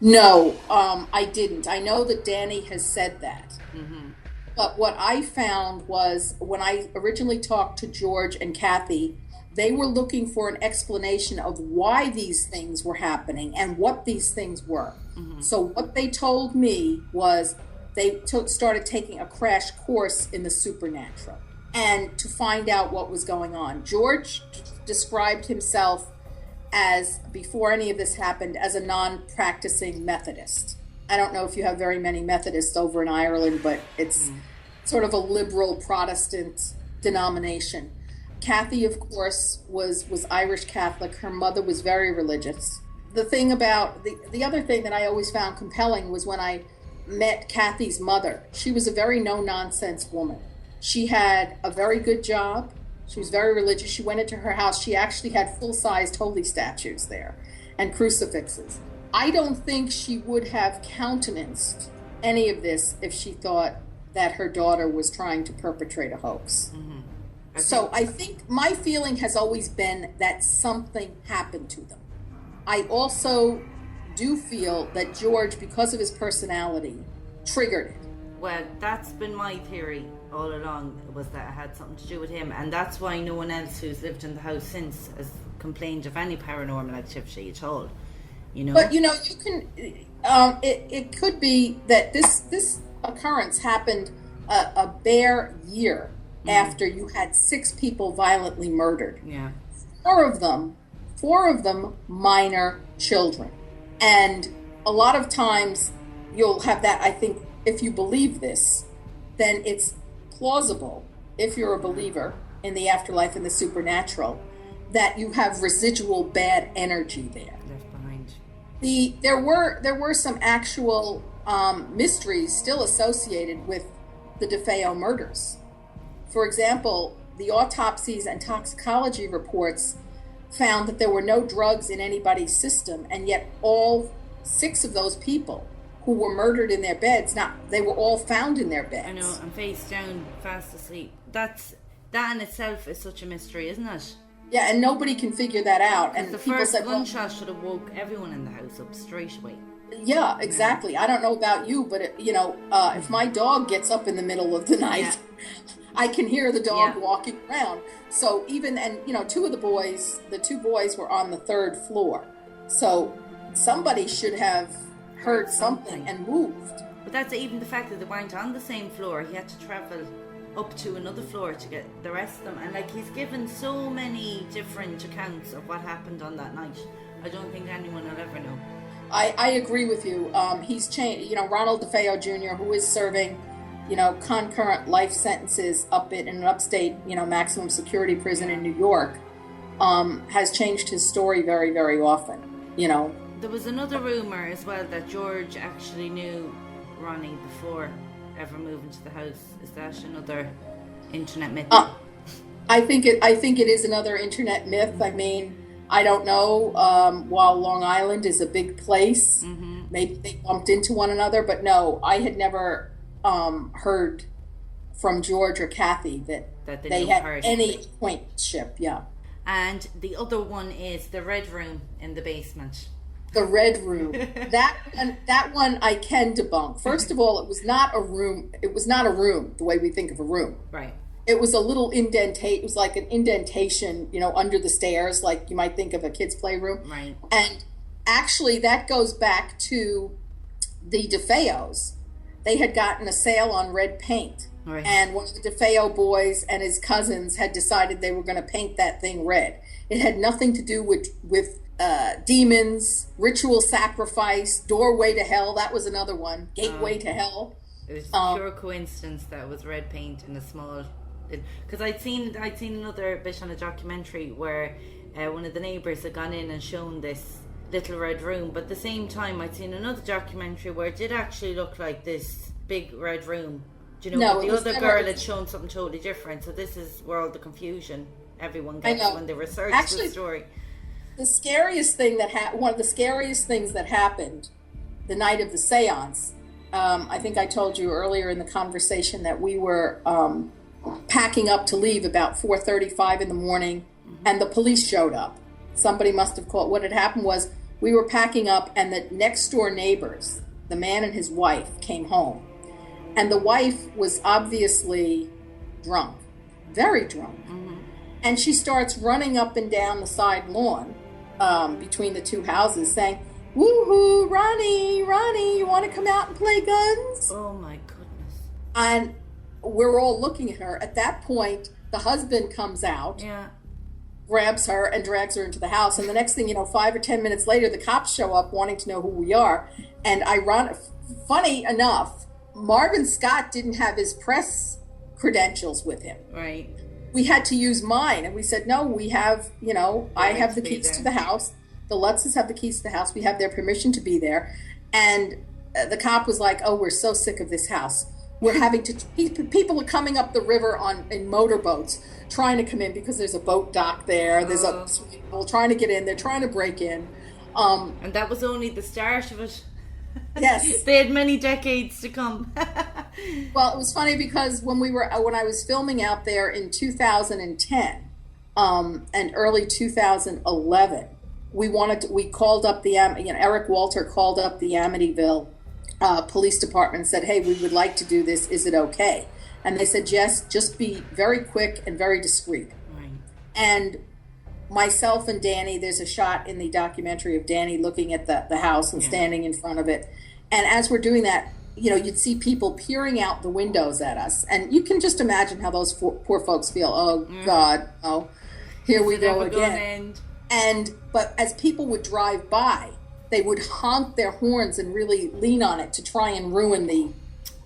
No, I didn't. I know that Danny has said that. Mm-hmm. But what I found was when I originally talked to George and Kathy, they were looking for an explanation of why these things were happening and what these things were. Mm-hmm. So what they told me was they started taking a crash course in the supernatural and to find out what was going on. George described himself as, before any of this happened, as a non-practicing Methodist. I don't know if you have very many Methodists over in Ireland, but it's sort of a liberal Protestant denomination. Kathy, of course, was Irish Catholic. Her mother was very religious. The thing about, the other thing that I always found compelling was when I met Kathy's mother. She was a very no-nonsense woman. She had a very good job. She was very religious. She went into her house. She actually had full-sized holy statues there and crucifixes. I don't think she would have countenanced any of this if she thought that her daughter was trying to perpetrate a hoax. Mm-hmm. So I think my feeling has always been that something happened to them. I also do feel that George, because of his personality, triggered it. Well, that's been my theory all along, was that it had something to do with him, and that's why no one else who's lived in the house since has complained of any paranormal activity at all. But you can. It could be that this occurrence happened a bare year after you had 6 people violently murdered. Yeah. 4 of them minor children. And a lot of times you'll have that, I think, if you believe this, then it's plausible, if you're a believer in the afterlife and the supernatural, that you have residual bad energy there. Left behind. There were some actual mysteries still associated with the DeFeo murders. For example, the autopsies and toxicology reports found that there were no drugs in anybody's system, and yet all 6 of those people who were murdered in their beds, they were all found in their beds. I know, and face down, fast asleep. That in itself is such a mystery, isn't it? Yeah, and nobody can figure that out. And the first gunshot should have woke everyone in the house up straight away. Yeah, exactly. I don't know about you, but if my dog gets up in the middle of the night, I can hear the dog walking around. So even, and 2 of the 2 boys were on the 3rd floor. So somebody should have heard something and moved. But that's even the fact that they weren't on the same floor. He had to travel up to another floor to get the rest of them. And he's given so many different accounts of what happened on that night. I don't think anyone will ever know. I agree with you. He's changed. Ronald DeFeo Jr., who is serving, concurrent life sentences up in an upstate, maximum security prison in New York, has changed his story very, very often. There was another rumor as well that George actually knew Ronnie before ever moving to the house. Is that another internet myth? I think it is another internet myth. I mean, I don't know. While Long Island is a big place, maybe they bumped into one another. But no, I had never heard from George or Kathy that they had any acquaintanceship. Yeah. And the other one is the red room in the basement. The red room. That one I can debunk. First of all, it was not a room. It was not a room the way we think of a room. Right. It was a little indentation. It was like an indentation, under the stairs, like you might think of a kid's playroom. Right. And actually, that goes back to the DeFeos. They had gotten a sale on red paint. Right. And one of the DeFeo boys and his cousins had decided they were going to paint that thing red. It had nothing to do with demons, ritual sacrifice, doorway to hell. That was another one. Gateway to hell. It was pure coincidence that it was red paint in a small. Because I'd seen another bit on a documentary where one of the neighbours had gone in and shown this little red room, but at the same time I'd seen another documentary where it did actually look like this big red room. Do you know? No, the other girl had shown something totally different. So this is where all the confusion everyone gets when they research the story. The scariest thing one of the scariest things that happened the night of the seance, I think I told you earlier in the conversation that we were packing up to leave about 4:35 in the morning, and the police showed up. Somebody must have called. What had happened was we were packing up, and the next door neighbors, the man and his wife, came home, and the wife was obviously drunk, very drunk, and she starts running up and down the side lawn between the 2 houses, saying, "Woohoo, Ronnie, you want to come out and play guns?" Oh my goodness! And we're all looking at her. At that point, the husband comes out, grabs her, and drags her into the house. And the next thing 5 or 10 minutes later, the cops show up wanting to know who we are. And funny enough, Marvin Scott didn't have his press credentials with him. Right. We had to use mine, and we said, no, we have, I have the keys to the house. The Lutzes have the keys to the house. We have their permission to be there. And the cop was like, oh, we're so sick of this house. We're having to, people are coming up the river in motorboats, trying to come in because there's a boat dock there. There's people trying to get in. They're trying to break in. And that was only the start of it. Yes. They had many decades to come. Well, it was funny because when I was filming out there in 2010 and early 2011, we called up Eric Walter called up the Amityville police department and said, hey, we would like to do this. Is it okay? And they said, yes, just be very quick and very discreet. Right. And myself and Danny, there's a shot in the documentary of Danny looking at the house and standing in front of it. And as we're doing that, you'd see people peering out the windows at us. And you can just imagine how those poor folks feel. Oh, God, oh, here we go again. But as people would drive by, they would honk their horns and really lean on it to try and ruin the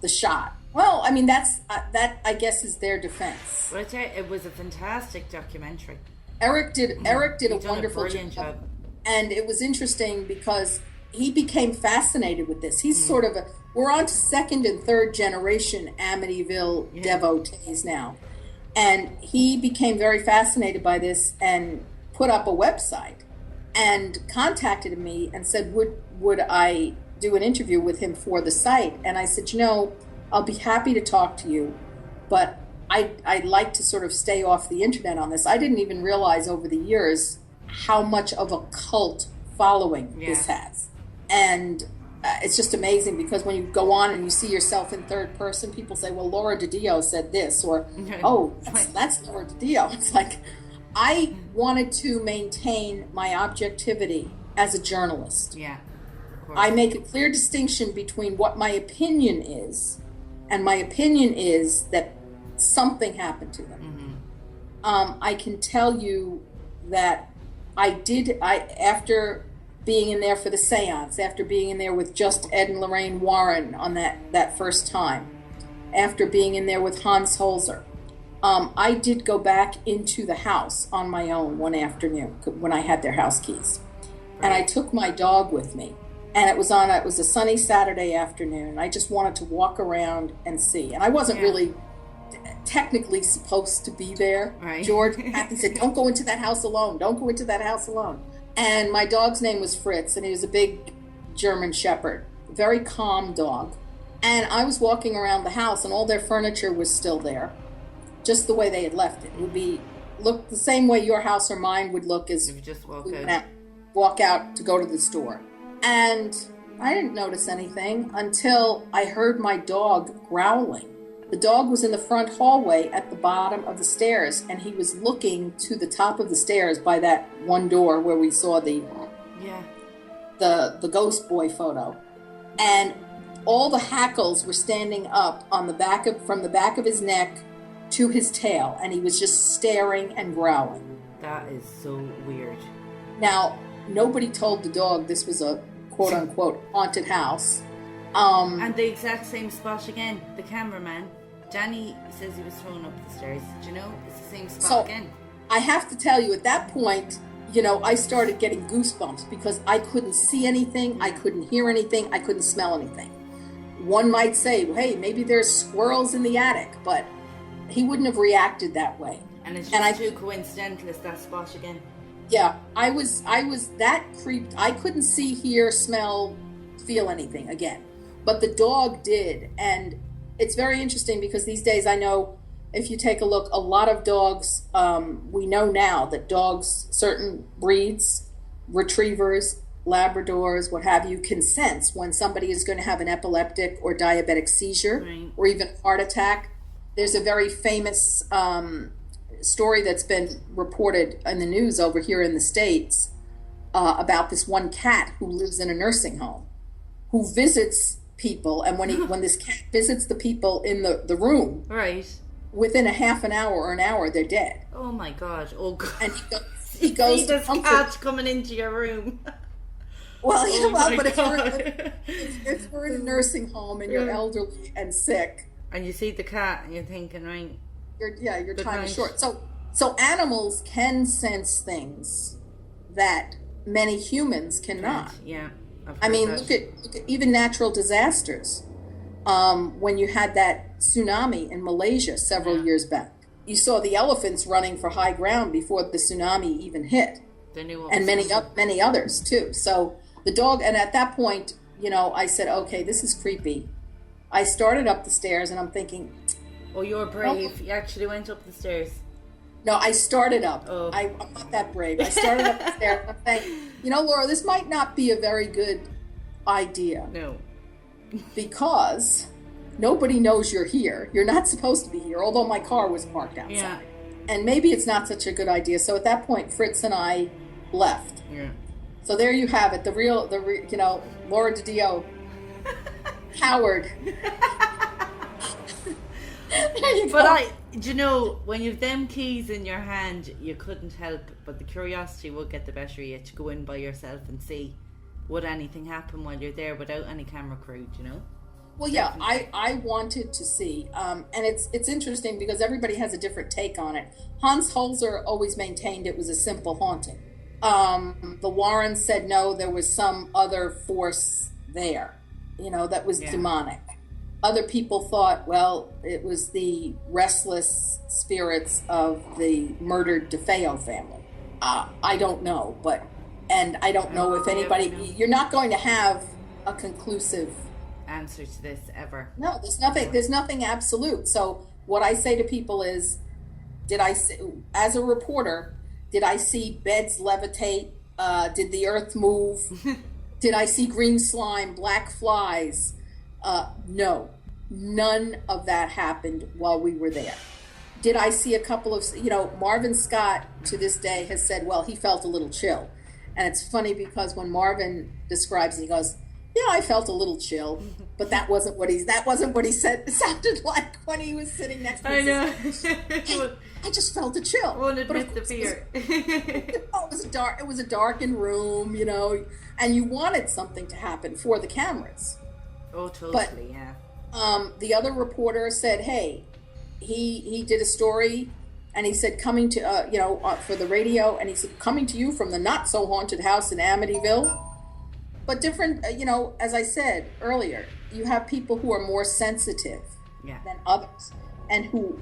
the shot. Well, I mean, that I guess is their defense. Well, I tell you, it was a fantastic documentary. Eric did a wonderful job. And it was interesting because he became fascinated with this. He's sort of we're on to second and third generation Amityville devotees now. And he became very fascinated by this and put up a website and contacted me and said, would I do an interview with him for the site? And I said, I'll be happy to talk to you, but I'd like to sort of stay off the internet on this. I didn't even realize over the years how much of a cult following this has. And it's just amazing because when you go on and you see yourself in third person, people say, well, Laura Didio said this, or, oh, that's Laura Didio. It's like, I wanted to maintain my objectivity as a journalist. Yeah. I make a clear distinction between what my opinion is, and my opinion is that something happened to them. Mm-hmm. I can tell you that after being in there for the Seance, after being in there with just Ed and Lorraine Warren on that first time, after being in there with Hans Holzer, I did go back into the house on my own one afternoon when I had their house keys. Right. And I took my dog with me. And it was a sunny Saturday afternoon. And I just wanted to walk around and see. And I wasn't really technically supposed to be there. Right. George Kathy said, don't go into that house alone. Don't go into that house alone. And my dog's name was Fritz, and he was a big German Shepherd, very calm dog. And I was walking around the house, and all their furniture was still there, just the way they had left it. It would look the same way your house or mine would look as if you just walk out to go to the store. And I didn't notice anything until I heard my dog growling. The dog was in the front hallway at the bottom of the stairs, and he was looking to the top of the stairs by that one door where we saw the ghost boy photo. And all the hackles were standing up on from the back of his neck to his tail, and he was just staring and growling. That is so weird. Now, nobody told the dog this was a quote-unquote haunted house. And the exact same spot again. The cameraman, Danny, says he was thrown up the stairs. Do you know? It's the same spot again. I have to tell you, at that point, I started getting goosebumps because I couldn't see anything, I couldn't hear anything, I couldn't smell anything. One might say, hey, maybe there's squirrels in the attic, but he wouldn't have reacted that way. And it's just too coincidental as that spot again. Yeah, I was that creeped. I couldn't see, hear, smell, feel anything again. But the dog did, and it's very interesting because these days I know if you take a look, a lot of dogs, we know now that dogs, certain breeds, retrievers, Labradors, what have you, can sense when somebody is going to have an epileptic or diabetic seizure or even heart attack. There's a very famous story that's been reported in the news over here in the States about this one cat who lives in a nursing home, who visits people, and when this cat visits the people in the room, within a half an hour or an hour, they're dead. Oh my God! Oh God! And he goes see this cat coming into your room. Well, but if we're in a nursing home and you're elderly and sick, and you see the cat, and you're thinking, right? Your time is short. So animals can sense things that many humans cannot. Yeah. I mean, look at even natural disasters. When you had that tsunami in Malaysia several years back, you saw the elephants running for high ground before the tsunami even hit. They knew, and many others too. So the dog, and at that point, I said, okay, this is creepy. I started up the stairs, and I'm thinking, oh, you're brave. You actually went up the stairs. No, I started up. Oh. I'm not that brave. I started up the stairs, and I'm thinking, Laura, this might not be a very good idea. No. Because nobody knows you're here. You're not supposed to be here, although my car was parked outside. Yeah. And maybe it's not such a good idea. So at that point, Fritz and I left. Yeah. So there you have it. The real Laura Didio, Howard. There you go. But when you've them keys in your hand, you couldn't help, but the curiosity would get the better of you to go in by yourself and see would anything happen while you're there without any camera crew, Well, yeah, I wanted to see, and it's interesting because everybody has a different take on it. Hans Holzer always maintained it was a simple haunting. The Warrens said no, there was some other force there, that was demonic. Other people thought, well, it was the restless spirits of the murdered DeFeo family. I don't know, and I don't know if anybody. You're not going to have a conclusive answer to this ever. No, there's nothing absolute. So what I say to people is, as a reporter, did I see beds levitate? Did the earth move? Did I see green slime, black flies? No, none of that happened while we were there. Did I see a couple of, Marvin Scott to this day has said, well, he felt a little chill. And it's funny because when Marvin describes it, he goes, I felt a little chill, but that wasn't what he said. It sounded like when he was sitting next to me. I know. I just felt a chill. Won't admit the fear. It was a darkened room, and you wanted something to happen for the cameras. Oh, totally, yeah. The other reporter said, hey, he did a story, and he said coming to for the radio, and he said coming to you from the not so haunted house in Amityville. But different, as I said earlier, you have people who are more sensitive than others, and who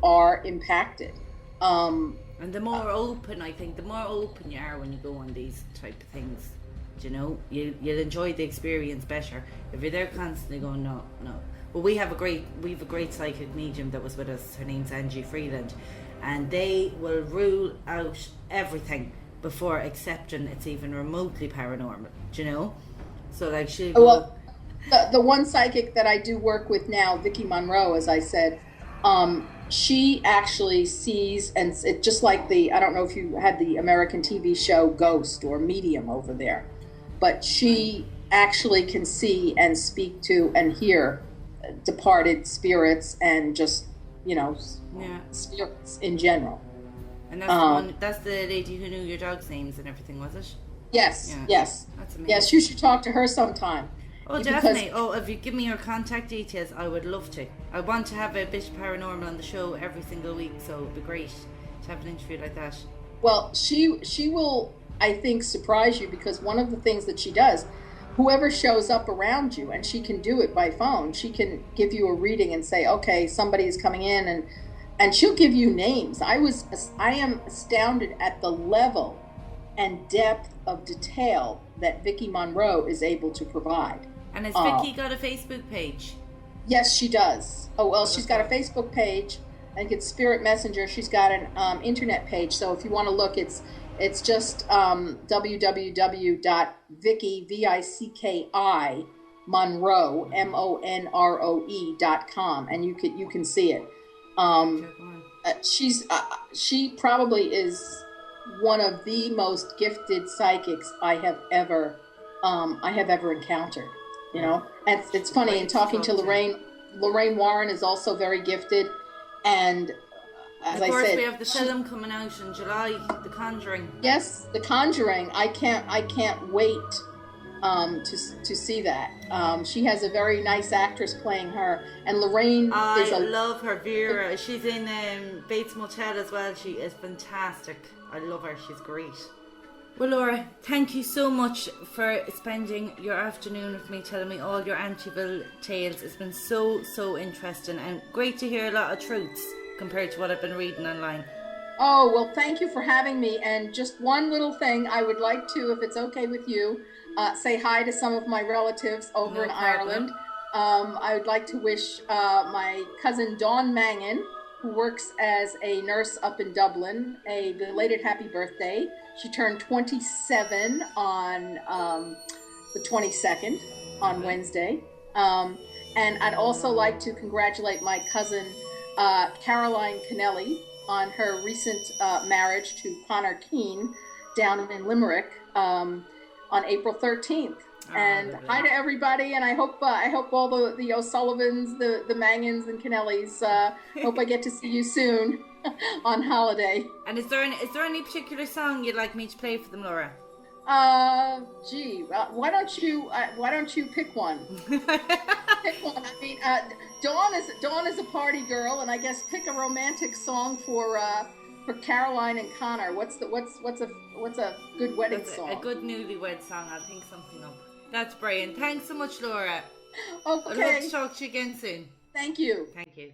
are impacted. And the more open, I think, the more open you are when you go on these type of things, you'll enjoy the experience better. If you're there constantly going, no. Well, we have a great psychic medium that was with us. Her name's Angie Freeland, and they will rule out everything before accepting it's even remotely paranormal, So like she. Well, the one psychic that I do work with now, Vicki Monroe, as I said, she actually sees, and it's just like I don't know if you had the American TV show Ghost or Medium over there, but she actually can see and speak to and hear departed spirits and just, spirits in general. And that's the lady who knew your dog's names and everything, was it? Yes, yes. That's amazing. Yes, you should talk to her sometime. Oh, definitely. If you give me your contact details, I would love to. I want to have a bit of paranormal on the show every single week, so it'd be great to have an interview like that. Well, she will, I think, surprise you, because one of the things that she does, whoever shows up around you, and she can do it by phone, she can give you a reading and say, okay, somebody is coming in, and she'll give you names. I am astounded at the level and depth of detail that Vicki Monroe is able to provide. And has Vicki got a Facebook page? Yes, she does. Oh, well, she's got a Facebook page. I think it's Spirit Messenger. She's got an internet page. So if you want to look, it's just www.vicki, V-I-C-K-I, Monroe, MONROE.com, and you can see it. She probably is one of the most gifted psychics I have ever encountered. And it's funny, in talking to Lorraine Warren is also very gifted, and as I said, of course we have the film coming out in July, The Conjuring. Yes, The Conjuring. I can't wait to see that. She has a very nice actress playing her, and Lorraine I love her. Vera, she's in Bates Motel as well. She is fantastic. I love her. She's great. Well, Laura, thank you so much for spending your afternoon with me, telling me all your Amityville tales. It's been so interesting, and great to hear a lot of truths compared to what I've been reading online. Oh, well, thank you for having me. And just one little thing, I would like to, if it's okay with you, say hi to some of my relatives over in Ireland. I would like to wish my cousin Dawn Mangan, who works as a nurse up in Dublin, a belated happy birthday. She turned 27 on the 22nd, on Wednesday. And I'd also like to congratulate my cousin Caroline Kennelly on her recent marriage to Connor Keane down in Limerick on April 13th. And hi to everybody, and I hope all the O'Sullivans, the Mangans and Kennellys, hope I get to see you soon on holiday. And is there any particular song you'd like me to play for them, Laura? Why don't you pick one? Pick one. I mean, Dawn is a party girl, and I guess pick a romantic song for Caroline and Connor. What's a good wedding song? A good newlywed song. I'll think something up. That's brilliant. Thanks so much, Laura. Okay. I'd love to talk to you again soon. Thank you. Thank you.